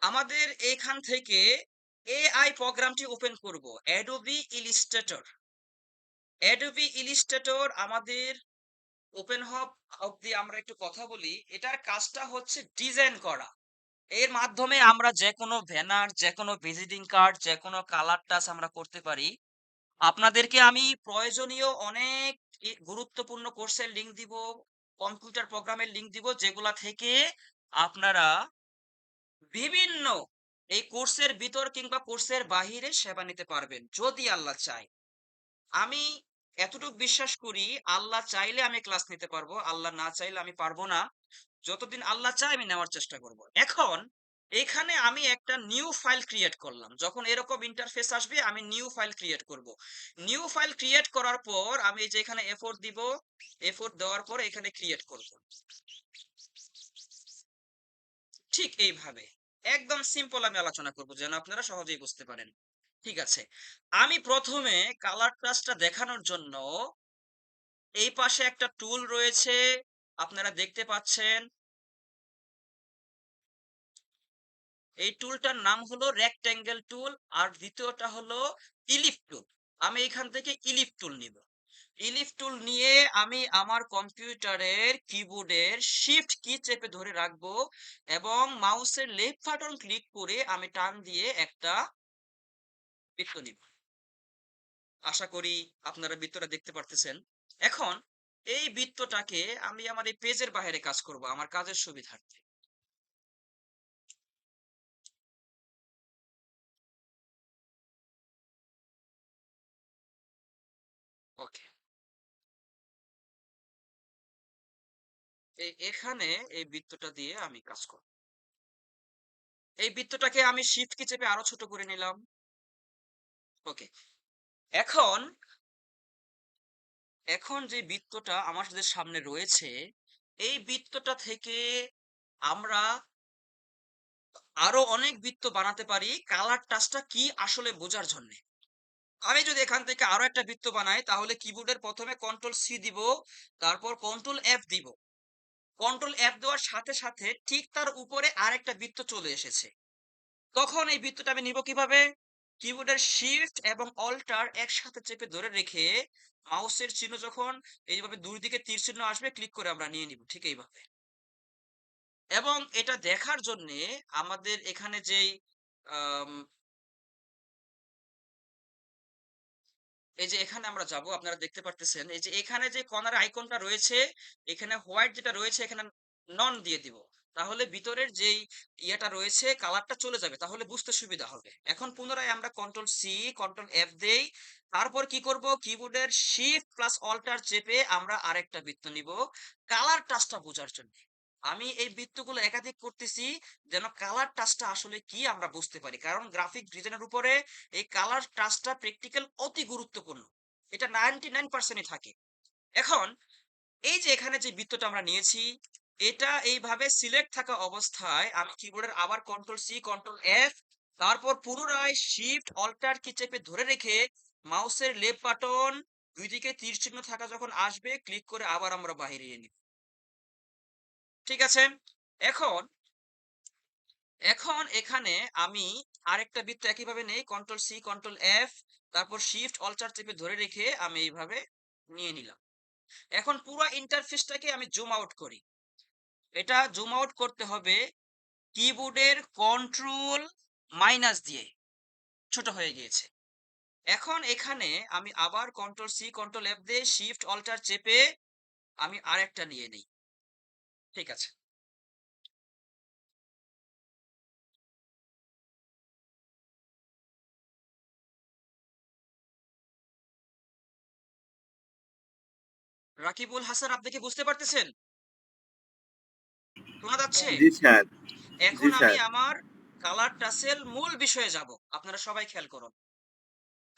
আমাদের এখান থেকে এআই প্রোগ্রামটি ওপেন করব, অ্যাডোবি ইলিস্ট্রেটর। অ্যাডোবি ইলিস্ট্রেটর আমাদের ওপেন হওয়া অবধি আমরা একটু কথা বলি। এটার কাজটা হচ্ছে ডিজাইন করা। এর মাধ্যমে আমরা যে কোনো ব্যানার, যে কোনো ভিজিটিং কার্ড, যে কোনো কালার টাচ আমরা করতে পারি। আপনাদেরকে আমি প্রয়োজনীয় অনেক গুরুত্বপূর্ণ কোর্সের লিংক দিব, কম্পিউটার প্রোগ্রামের লিংক দিব, যেগুলা থেকে আপনারা বিভিন্ন এই কোর্সের ভিতর কিংবা কোর্সের বাহিরে সেবা নিতে পারবেন যদি আল্লাহ চায়। আমি এতটুকু বিশ্বাস করি, আল্লাহ চাইলে আমি ক্লাস নিতে পারবো, আল্লাহ না চাইলে আমি পারবো না। যতদিন আল্লাহ চায় আমি নেওয়ার চেষ্টা করব। এখন এখানে আমি একটা নিউ ফাইল ক্রিয়েট করলাম। যখন এরকম ইন্টারফেস আসবে আমি নিউ ফাইল ক্রিয়েট করব। নিউ ফাইল ক্রিয়েট করার পর আমি এই যে এখানে এফোর্ট দিব, এফোর্ট দেওয়ার পর এখানে ক্রিয়েট করব। ঠিক এইভাবে একদম সিম্পল আমি আলোচনা করব যেন আপনারা সহজেই বুঝতে পারেন। ঠিক আছে, আমি প্রথমে কালার টাচটা দেখানোর জন্য এই পাশে একটা টুল রয়েছে, আপনারা দেখতে পাচ্ছেন। এই টুলটার নাম হলো রেক্টেঙ্গেল টুল, আর দ্বিতীয়টা হলো ইলিপ টুল। আমি এখান থেকে ইলিপ টুল নিব। ইলিপ টুল নিয়ে আমি আমার কম্পিউটারের কিবোর্ডের শিফট কি চেপে ধরে রাখবো এবং মাউসের লেফট বাটন ক্লিক করে আমি টান দিয়ে একটা বৃত্ত নিব। আশা করি আপনারা বৃত্তটা দেখতে পারতেছেন। এখন এই বৃত্তটাকে আমি আমার এই পেজের বাইরে কাজ করব আমার কাজের সুবিধার্থে। ওকে, এখানে এই বৃত্তটা দিয়ে আমি কাজ করব। এই বৃত্তটাকে আমি শিফট কি চেপে আরো ছোট করে নিলাম। ওকে, এখন এখন যে বৃত্তটা আমাদের সামনে রয়েছে, এই বৃত্তটা থেকে আমরা আরো অনেক বৃত্ত বানাতে পারি কালার টাচটা কি আসলে বোঝার জন্য। আমি যদি এখান থেকে আরো একটা বৃত্ত বানাই তাহলে কিবোর্ডের প্রথমে কন্ট্রোল সি দিব, তারপর কন্ট্রোল এফ দিব। কন্ট্রোল এফ দেওয়ার সাথে সাথে ঠিক তার উপরে আরেকটা বৃত্ত চলে এসেছে। তখন এই বৃত্তটা আমি নিব কিভাবে? কিবোর্ডের শিফট এবং অল্টার একসাথে চেপে ধরে রেখে মাউসের চিহ্ন যখন এইভাবে দুই দিকে তীর চিহ্ন আসবে ক্লিক করে আমরা নিয়ে নিব ঠিক এইভাবে। এবং এটা দেখার জন্য আমাদের এখানে যেই আম, এই যে এখানে আমরা যাব, আপনারা দেখতে পারতেছেন এই যে এখানে যে কর্নার আইকনটা রয়েছে, এখানে হোয়াইট যেটা রয়েছে এখানে নন দিয়ে দিব। তাহলে ভিতরের যেই ইয়েটা রয়েছে কালারটা চলে যাবে, তাহলে বুঝতে সুবিধা হবে। এখন পুনরায় আমরা কন্ট্রোল সি কন্ট্রোল এফ দেই, তারপর কি করব কিবোর্ডের শিফট প্লাস অল্টার চেপে আমরা আরেকটা বৃত্ত নিব কালার টাচটা বোঝার জন্য। আমি এই বৃত্তগুলো একাধিক করতেছি যেন কালার টাচটা আসলে কি আমরা বুঝতে পারি, কারণ গ্রাফিক ডিজাইনের উপরে এই কালার টাচটা প্র্যাকটিক্যাল অতি গুরুত্বপূর্ণ। এটা 99%ই থাকে। এখন এই যে এখানে যে বৃত্তটা আমরা নিয়েছি, এটা এইভাবে সিলেক্ট থাকা অবস্থায় আমি কিবোর্ডের আবার কন্ট্রোল সি কন্ট্রোল এফ, তারপর পুনরায় শিফট অল্টার কি চেপে ধরে রেখে মাউসের লেফট বাটন দুই দিকে তীর চিহ্ন থাকা যখন আসবে ক্লিক করে আবার আমরা বাইরে নিব। ঠিক আছে, এখন এখন এখানে আমি আরেকটা বৃত্ত একইভাবে নেই, কন্ট্রোল সি কন্ট্রোল এফ, তারপর শিফট অল্টার চেপে ধরে রেখে আমি এইভাবে নিয়ে নিলাম। এখন পুরো ইন্টারফেসটাকে আমি জুম আউট করি। এটা জুম আউট করতে হবে কিবোর্ডের কন্ট্রোল মাইনাস দিয়ে, ছোট হয়ে গিয়েছে। এখন এখানে আমি আবার কন্ট্রোল সি কন্ট্রোল এফ দিয়ে শিফট অল্টার চেপে আমি আরেকটা নিয়ে নিই। ঠিক আছে, রাকিবুল হাসান, আপনি কি বুঝতে পারতেছেন? শোনা যাচ্ছে? জি স্যার। জি এখন আমি স্যার। আমার কালার টাসেল মূল বিষয়ে যাব। আপনারা সবাই খেয়াল করুন।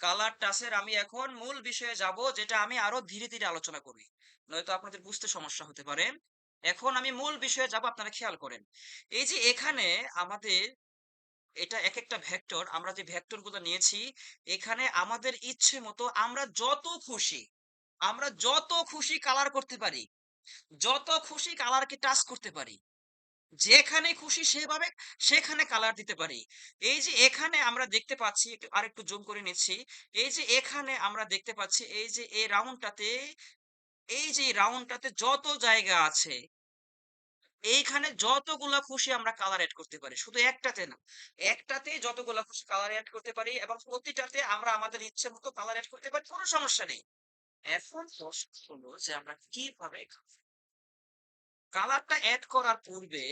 কালার টাসের আমি এখন মূল বিষয়ে যাব, যেটা আমি আরো ধীরে ধীরে আলোচনা করি, নয়তো আপনাদের বুঝতে সমস্যা হতে পারে। এখন আমি মূল বিষয়ে যাব, আপনারা খেয়াল করেন। এই যে এখানে আমাদের এটা এক একটা ভেক্টর, আমরা যে ভেক্টর গুলো নিয়েছি, এখানে আমাদের ইচ্ছে মতো আমরা যত খুশি কালার করতে পারি, যত খুশি কালারকে টাচ করতে পারি, যেখানে খুশি সেভাবে সেখানে কালার দিতে পারি। এই যে এখানে আমরা দেখতে পাচ্ছি, আরেকটু জুম করে নিচ্ছি। এই যে এখানে আমরা দেখতে পাচ্ছি, এই যে রাউন্ডটাতে যত জায়গা আছে, এইখানে যতগুলা খুশি আমরা কালার এড করতে পারি, শুধু একটাতে না, একটাতে যতগুলা খুশি কালার এড করতে পারি, এবং প্রতিটাতে আমরা আমাদের ইচ্ছে মতো কালার এড করতে পারি, কোনো সমস্যা নেই। এখন প্রশ্ন হলো যে আমরা কিভাবে কালারটা এড করার পূর্বে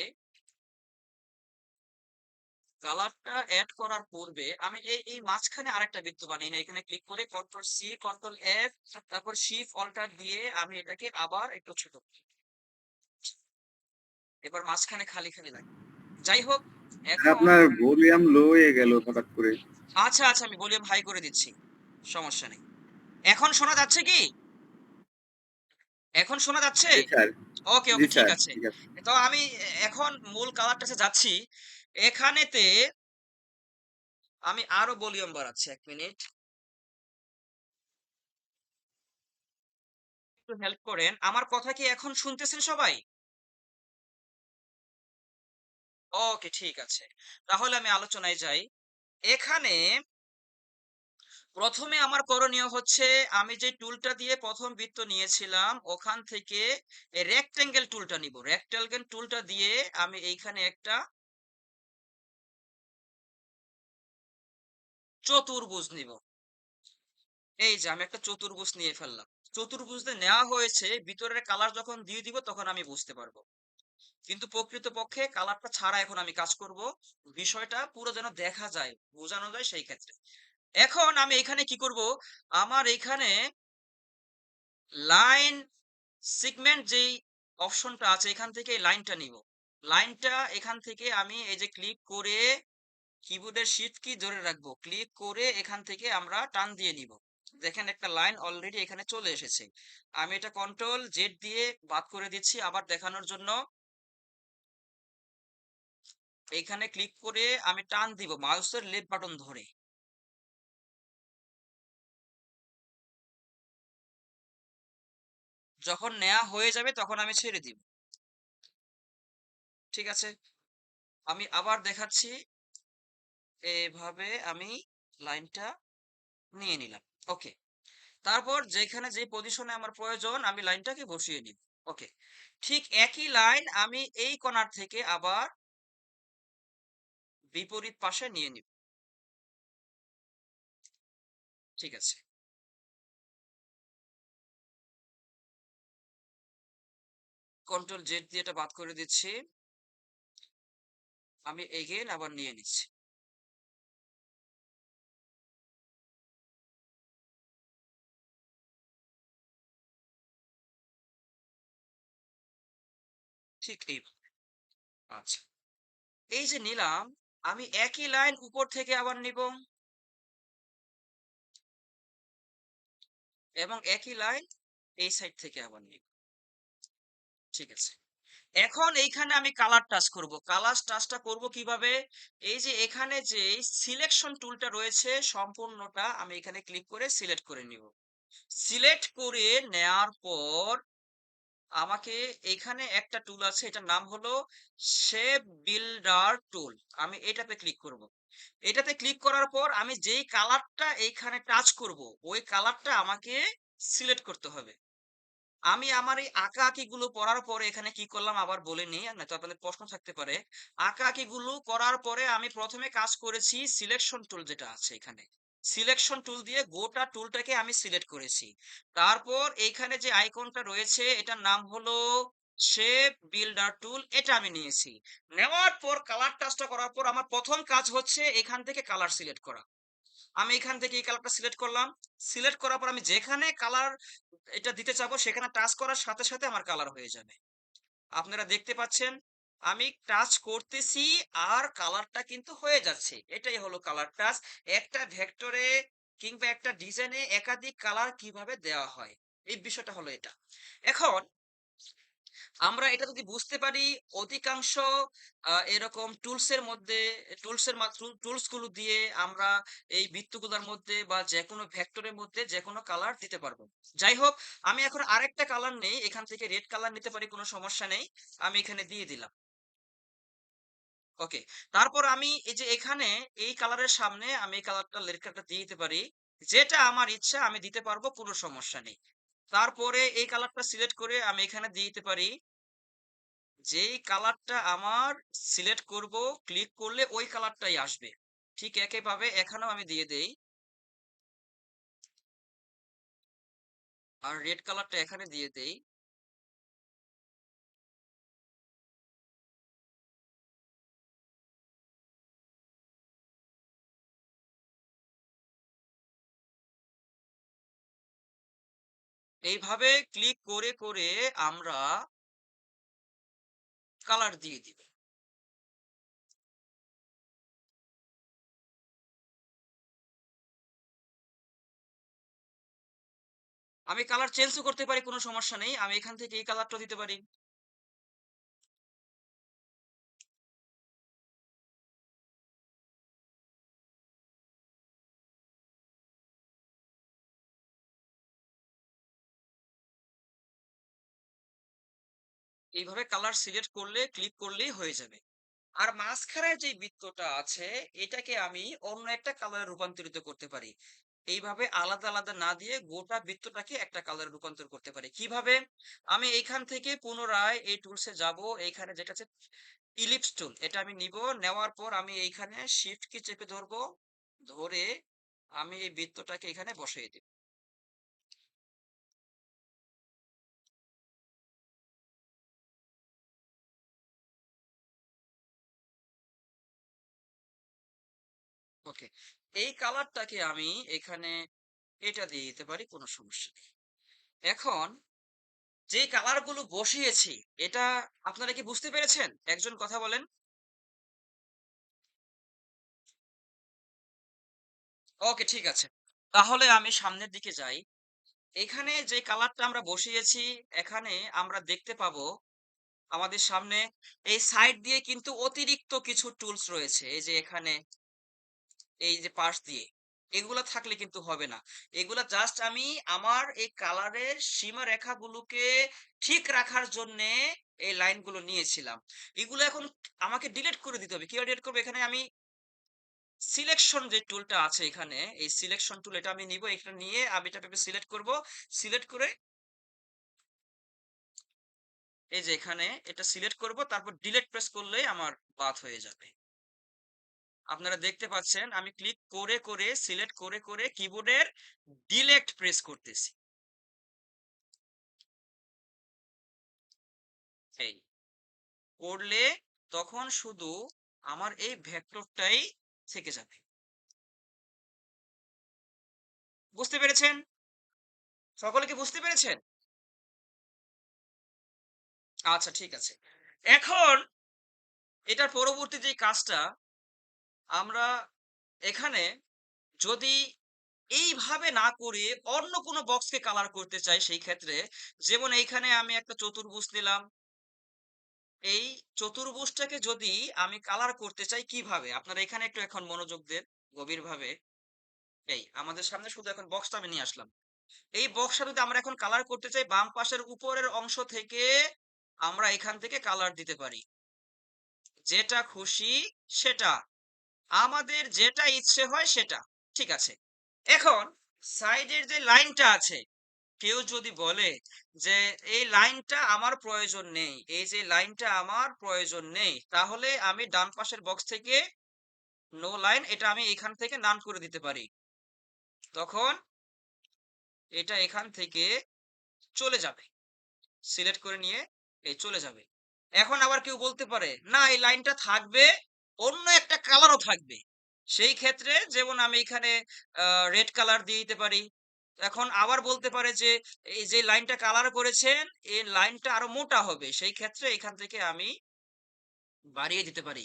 কালারটা এড করার পূর্বে আমি এই মাঝখানে আরেকটা বৃত্ত বানিয়ে নিই। এখানে ক্লিক করে কন্ট্রোল সি কন্ট্রোল এফ, তারপর শিফট অল্টার দিয়ে আমি এটাকে আবার একটু ছোট করি। এবার মাঝখানে খালি খালি লাগে। যাই হোক, এখন আপনার ভলিউম লো হয়ে গেল হঠাৎ করে। আচ্ছা আচ্ছা, আমি ভলিউম হাই করে দিচ্ছি, সমস্যা নেই। এখন শোনা যাচ্ছে কি? এখন শোনা যাচ্ছে? জি স্যার। ওকে জি ওকে, ঠিক স্যার, আছে। ঠিক আছে। তো আমি এখন মূল কালারটাতে যাচ্ছি। এখানেতে আমি আরো ভলিউম বাড়াচ্ছি, 1 মিনিট, একটু হেল্প করেন। আমার কথা কি এখন শুনতেছেন সবাই? ওকে, ঠিক আছে। তাহলে আমি আলোচনায় যাই। এখানে প্রথমে আমার করণীয় হচ্ছে, আমি যে টুলটা দিয়ে প্রথম বৃত্ত নিয়েছিলাম, ওখান থেকে রেক্টেঙ্গেল টুলটা নিব। রেক্টেঙ্গেল টুলটা দিয়ে আমি এইখানে একটা চতুর্ভুজ নিব। এই যে আমি একটা চতুর্ভুজ নিয়ে ফেললাম। চতুর্ভুজ দিয়ে নেওয়া হয়েছে, ভিতরের কালার যখন দিয়ে দিব তখন আমি বুঝতে পারবো। কিন্তু প্রকৃতপক্ষে কালারটা ছাড়া এখন আমি কাজ করব, বিষয়টা পুরো যেন দেখা যায়, বোঝানো যায় সেই ক্ষেত্রে। এখন আমি এখানে কি করব, আমার এখানে লাইন সেগমেন্ট যেই অপশনটা আছে, এখান থেকে এই লাইনটা নিব। লাইনটা এখান থেকে আমি এই যে ক্লিক করে কিবোর্ডের শিফট কি ধরে রাখবো, ক্লিক করে এখান থেকে আমরা টান দিয়ে নিব। দেখেন একটা লাইন অলরেডি এখানে চলে এসেছে। আমি এটা কন্ট্রোল জেড দিয়ে বাদ করে দিচ্ছি আবার দেখানোর জন্য। এইখানে ক্লিক করে আমি টান দিব মাউসের লেফট বাটন ধরে। যখন নেওয়া হয়ে যাবে তখন আমি ছেড়ে দিব। ঠিক আছে, আমি আবার দেখাচ্ছি। এভাবে আমি লাইনটা নিয়ে নিলাম। ওকে, তারপর যেখানে যে পজিশনে আমার প্রয়োজন আমি লাইনটাকে বসিয়ে নিব। ওকে, ঠিক একই লাইন আমি এই কর্নার থেকে আবার বিপরীত পাশে নিয়ে নিব। ঠিক আছে, কন্ট্রোল জেড দিয়ে এটা বাদ করে দিচ্ছি। আমি এগেইন আবার নিয়ে নিচ্ছি। ঠিক এই, আচ্ছা, এই যে নিলাম, আমি একই লাইন উপর থেকে আবার নিব, এবং একই লাইন এই সাইড থেকে আবার নিব। ঠিক আছে, এখন এইখানে আমি কালার টাচ করব। কালার টাচটা করব কিভাবে? এই যে এখানে যে সিলেকশন টুলটা রয়েছে, সম্পূর্ণটা আমি এখানে ক্লিক করে সিলেক্ট করে নিব। সিলেক্ট করে নেয়ার পর আমাকে এখানে একটা টুল আছে, এটার নাম হলো শেপ বিল্ডার টুল। আমি এটাতে ক্লিক করব। এটাতে ক্লিক করার পর আমি যেই কালারটা এইখানে টাচ করব, ওই কালারটা আমাকে সিলেক্ট করতে হবে। আমি আমার এই আঁকাআঁকিগুলো করার পরে এখানে কি করলাম আবার বলে নিই, নয়তো আপনাদের প্রশ্ন থাকতে পারে। আঁকাআঁকিগুলো করার পরে আমি ১ম এ কাজ করেছি সিলেকশন টুল যেটা আছে এখানে। সিলেকশন টুল দিয়ে গোটা টুলটাকে আমি সিলেক্ট করেছি। তারপর এইখানে যে আইকনটা রয়েছে এটার নাম হলো শেপ বিল্ডার টুল, এটা আমি নিয়েছি। নেওয়ার পর কালার টাচটা করার পর আমার ১ম কাজ হচ্ছে এখান থেকে কালার সিলেক্ট করা। আমি এখান থেকে এই কালারটা সিলেক্ট করলাম। সিলেক্ট করার পর আমি যেখানে কালার এটা দিতে চাবো সেখানে টাচ করার সাথে, সাথে আমার কালার হয়ে যাবে। আপনারা দেখতে পাচ্ছেন আমি টাচ করতেছি আর কালারটা কিন্তু হয়ে যাচ্ছে। এটাই হলো কালার টাচ। একটা ভেক্টরে কিংবা একটা ডিজাইনে একাধিক কালার কিভাবে দেওয়া হয়। এই বিষয়টা হলো এটা। এখন আমরা এটা যদি বুঝতে পারি অধিকাংশ এরকম টুলস গুলো দিয়ে আমরা এই বৃত্তগুলোর মধ্যে বা যেকোনো ভেক্টরের মধ্যে যেকোনো কালার দিতে পারবো। যাই হোক, আমি এখন আরেকটা কালার নেই, এখান থেকে রেড কালার নিতে পারি, কোনো সমস্যা নেই। আমি এখানে দিয়ে দিলাম। ওকে। তারপর আমি এই যে এখানে এই কালারের সামনে আমি এই লেখাটা দিয়ে দিতে পারি। যেটা আমার ইচ্ছা আমি দিতে পারবো, কোনো সমস্যা নেই। তারপরে এই কালারটা সিলেক্ট করে আমি এখানে দিয়ে দিতে পারি। যেই কালারটা আমার সিলেক্ট করব, ক্লিক করলে ওই কালারটাই আসবে। ঠিক একইভাবে এখানেও আমি দিয়ে দেই। আর রেড কালারটা এখানে দিয়ে দেই। এইভাবে ক্লিক করে করে আমরা কালার দিয়ে দিব। আমি কালার চেঞ্জও করতে পারি, কোনো সমস্যা নেই। আমি এখান থেকে এই কালারটা দিতে পারি। এইভাবে কালার সিলেক্ট করলে ক্লিক করলেই হয়ে যাবে। আর মাঝখানে যে বৃত্তটা আছে এটাকে আমি অন্য একটা কালারে রূপান্তরিত করতে পারি। এইভাবে আলাদা আলাদা না দিয়ে গোটা বৃত্তটাকে একটা কালারে রূপান্তর করতে পারি। কিভাবে? আমি এইখান থেকে পুনরায় এই টুলসে যাব। এইখানে যেটা আছে ইলিপস টুল, এটা আমি নিব। নেওয়ার পর আমি এইখানে শিফট কি চেপে ধরবো। ধরে আমি এই বৃত্তটাকে এখানে বসিয়ে দিব। ওকে। এই কালারটাকে আমি এখানে এটা দিয়ে দিতে পারি, কোনো সমস্যা নেই। এখন যে কালার গুলো বসিয়েছি এটা আপনারা কি বুঝতে পেরেছেন? একজন কথা বলেন। ওকে, ঠিক আছে। তাহলে আমি সামনের দিকে যাই। এখানে যে কালারটা আমরা বসিয়েছি, এখানে আমরা দেখতে পাবো আমাদের সামনে এই সাইড দিয়ে কিন্তু অতিরিক্ত কিছু টুলস রয়েছে। এই যে এখানে এই যে পাশ দিয়ে এগুলা থাকলে কিন্তু হবে না। এগুলা জাস্ট আমি আমার এই কালারের সীমারেখাগুলোকে ঠিক রাখার জন্যে এই লাইনগুলো নিয়েছিলাম। এগুলো এখন আমাকে ডিলিট করে দিতে হবে। কিভাবে ডিলিট করবো? এখানে আমি সিলেকশন যে টুলটা আছে এখানে, এই সিলেকশন টুল এটা আমি নিব। এটা নিয়ে আমি এটাকে সিলেক্ট করব। সিলেক্ট করে এই যে এখানে এটা সিলেক্ট করব, তারপর ডিলিট প্রেস করলেই আমার বাদ হয়ে যাবে। আপনারা দেখতে পাচ্ছেন আমি ক্লিক করে করে সিলেক্ট করে করে কিবোর্ডের ডিলেট প্রেস করতেছি। এই করলে তখন শুধু আমার এই ভেক্টরটাই থেকে যাবে। বুঝতে পেরেছেন? সকলে কি বুঝতে পেরেছেন? আচ্ছা, ঠিক আছে। এখন এটার পরবর্তী যে কাজটা আমরা এখানে যদি এইভাবে না করে অন্য কোনো বক্সকে কালার করতে চাই, সেই ক্ষেত্রে যেমন এইখানে আমি একটা চতুর্ভুজ নিলাম। এই চতুর্ভুজটাকে যদি আমি কালার করতে চাই কিভাবে, আপনারা এখানে একটু এখন মনোযোগ দেন গভীরভাবে। এই আমাদের সামনে শুধু এখন বক্সটা আমি নিয়ে আসলাম। এই বক্সটা যদি আমরা এখন কালার করতে চাই, বাম পাশের উপরের অংশ থেকে আমরা এখান থেকে কালার দিতে পারি যেটা খুশি সেটা, আমাদের যেটা ইচ্ছে হয় সেটা। ঠিক আছে। এখন সাইডের যে লাইনটা আছে কেউ যদি বলে যে এই লাইনটা আমার প্রয়োজন নেই, এই যে লাইনটা আমার প্রয়োজন নেই, তাহলে আমি ডান পাশের বক্স থেকে নো লাইন এটা আমি এখান থেকে নান করে দিতে পারি। তখন এটা এখান থেকে চলে যাবে, সিলেক্ট করে নিয়ে এই চলে যাবে। এখন আবার কেউ বলতে পারে না এই লাইনটা থাকবে, অন্য একটা কালারও থাকবে। সেই ক্ষেত্রে যেমন আমি এখানে রেড কালার দিয়ে দিতে পারি। এখন আবার বলতে পারে যে এই যে লাইনটা কালার করেছেন এই লাইনটা আরো মোটা হবে, সেই ক্ষেত্রে এখান থেকে আমি বাড়িয়ে দিতে পারি।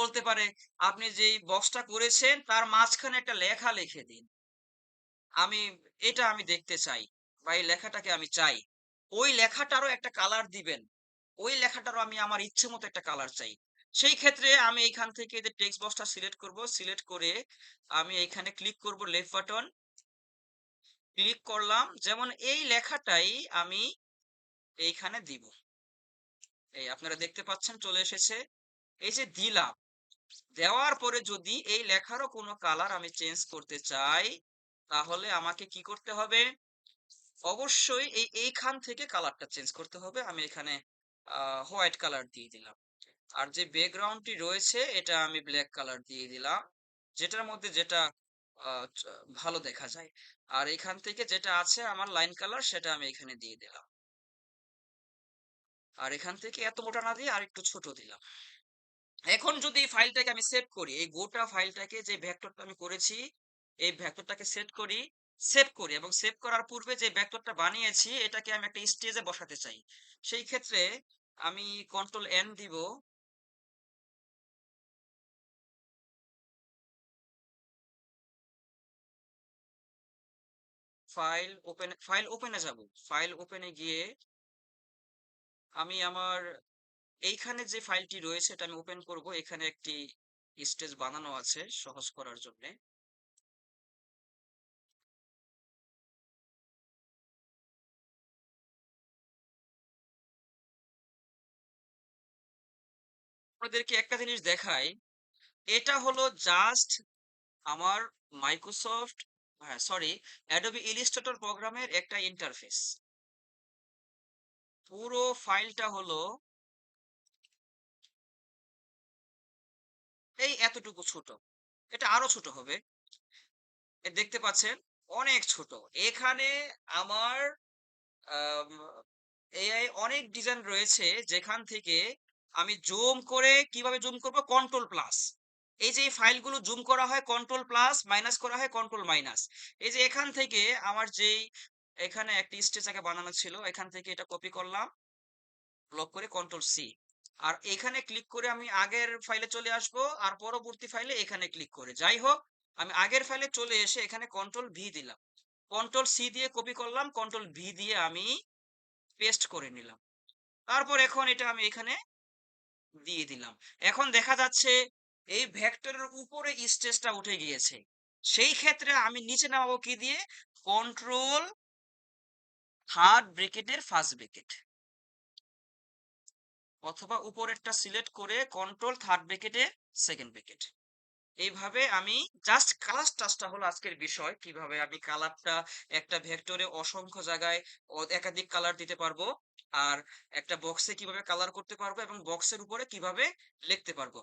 বলতে পারে আপনি যেই বক্সটা করেছেন তার মাঝখানে একটা লেখা লিখে দিন, আমি দেখতে চাই, বা এই লেখাটাকে আমি চাই। ওই লেখাটারও একটা কালার দিবেন, ওই লেখাটারও আমি আমার ইচ্ছে মতো একটা কালার চাই। সেই ক্ষেত্রে আমি এইখান থেকে যে টেক্সট বক্সটা সিলেক্ট করব, সিলেক্ট করে আমি এইখানে ক্লিক করব, লেফট বাটন ক্লিক করলাম, যেমন এই লেখাটাই আমি এইখানে দিব। এই আপনারা দেখতে পাচ্ছেন চলে এসেছে। এই যে দিলাম, দেওয়ার পরে যদি এই লেখারও কোনো কালার আমি চেঞ্জ করতে চাই, তাহলে আমাকে কি করতে হবে? অবশ্যই এইখান থেকে কালারটা চেঞ্জ করতে হবে। আমি এখানে হোয়াইট কালার দিয়ে দিলাম। আর যে ব্যাকগ্রাউন্ডটি রয়েছে এটা আমি ব্ল্যাক কালার দিয়ে দিলাম, যেটার মধ্যে যেটা ভালো দেখা যায়। আর এখান থেকে যেটা আছে আমার লাইন কালার সেটা আমি এখানে দিয়ে দিলাম। আর এখান থেকে এত মোটা না দিয়ে আর একটু ছোট দিলাম। এখন যদি এই ফাইলটাকে আমি সেভ করি, এই গোটা ফাইলটাকে যে ভেক্টরটা আমি করেছি এই ভেক্টরটাকে সেভ করি এবং সেভ করার পূর্বে যে ভেক্টরটা বানিয়েছি এটাকে আমি একটা স্টেজে বসাতে চাই। সেই ক্ষেত্রে আমি কন্ট্রোল এন দিব। ফাইল ওপেনে যাব। ফাইল ওপেনে গিয়ে আমি আমার এইখানে যে ফাইলটি রয়েছে এটা আমি ওপেন করব। এখানে একটি স্টেজ বানানো আছে সহজ করার জন্য। আপনাদেরকে একটা জিনিস দেখাই, এটা হলো জাস্ট আমার মাইক্রোসফট, হ্যাঁ সরি, অ্যাডোবি ইলিস্ট্রেটর প্রোগ্রামের একটা ইন্টারফেস। পুরো ফাইলটা হলো এই এতটুকু ছোট, এটা আরো ছোট হবে। দেখতে পাচ্ছেন অনেক ছোট। এখানে আমার এআই অনেক ডিজাইন রয়েছে যেখান থেকে আমি জুম করে কিভাবে জুম করব, কন্ট্রোল প্লাস। এই যে এই ফাইলগুলো জুম করা হয় কন্ট্রোল প্লাস, মাইনাস করা হয় কন্ট্রোল মাইনাস। এই যে এখান থেকে আমার যেই এখানে একটি স্টেজ আগে বানানো ছিল এখান থেকে এটা কপি করলাম, ব্লক করে কন্ট্রোল সি। আর এখানে ক্লিক করে আমি আগের ফাইলে চলে আসব, আর পরবর্তী ফাইলে এখানে ক্লিক করে যাই হোক আমি আগের ফাইলে চলে এসে এখানে কন্ট্রোল ভি দিলাম, কন্ট্রোল সি দিয়ে কপি করলাম, কন্ট্রোল ভি দিয়ে আমি পেস্ট করে নিলাম। তারপর এখন এটা আমি এখানে দিয়ে দিলাম। এখন দেখা যাচ্ছে এই ভেক্টরের উপরে স্ট্রেসটা উঠে গিয়েছে। সেই ক্ষেত্রে আমি নিচে নামাবো কি দিয়ে? কন্ট্রোল থার্ড ব্র্যাকেটের ফার্স্ট ব্র্যাকেট, অথবা উপরেরটা সিলেক্ট করে কন্ট্রোল থার্ড ব্র্যাকেটের সেকেন্ড ব্র্যাকেট। এইভাবে আমি জাস্ট কালার টাচটা হলো আজকের বিষয়, কিভাবে আমি কালারটা একটা ভেক্টরে অসংখ্য জায়গায় একাধিক কালার দিতে পারবো, আর একটা বক্সে কিভাবে কালার করতে পারবো এবং বক্সের উপরে কিভাবে লিখতে পারবো।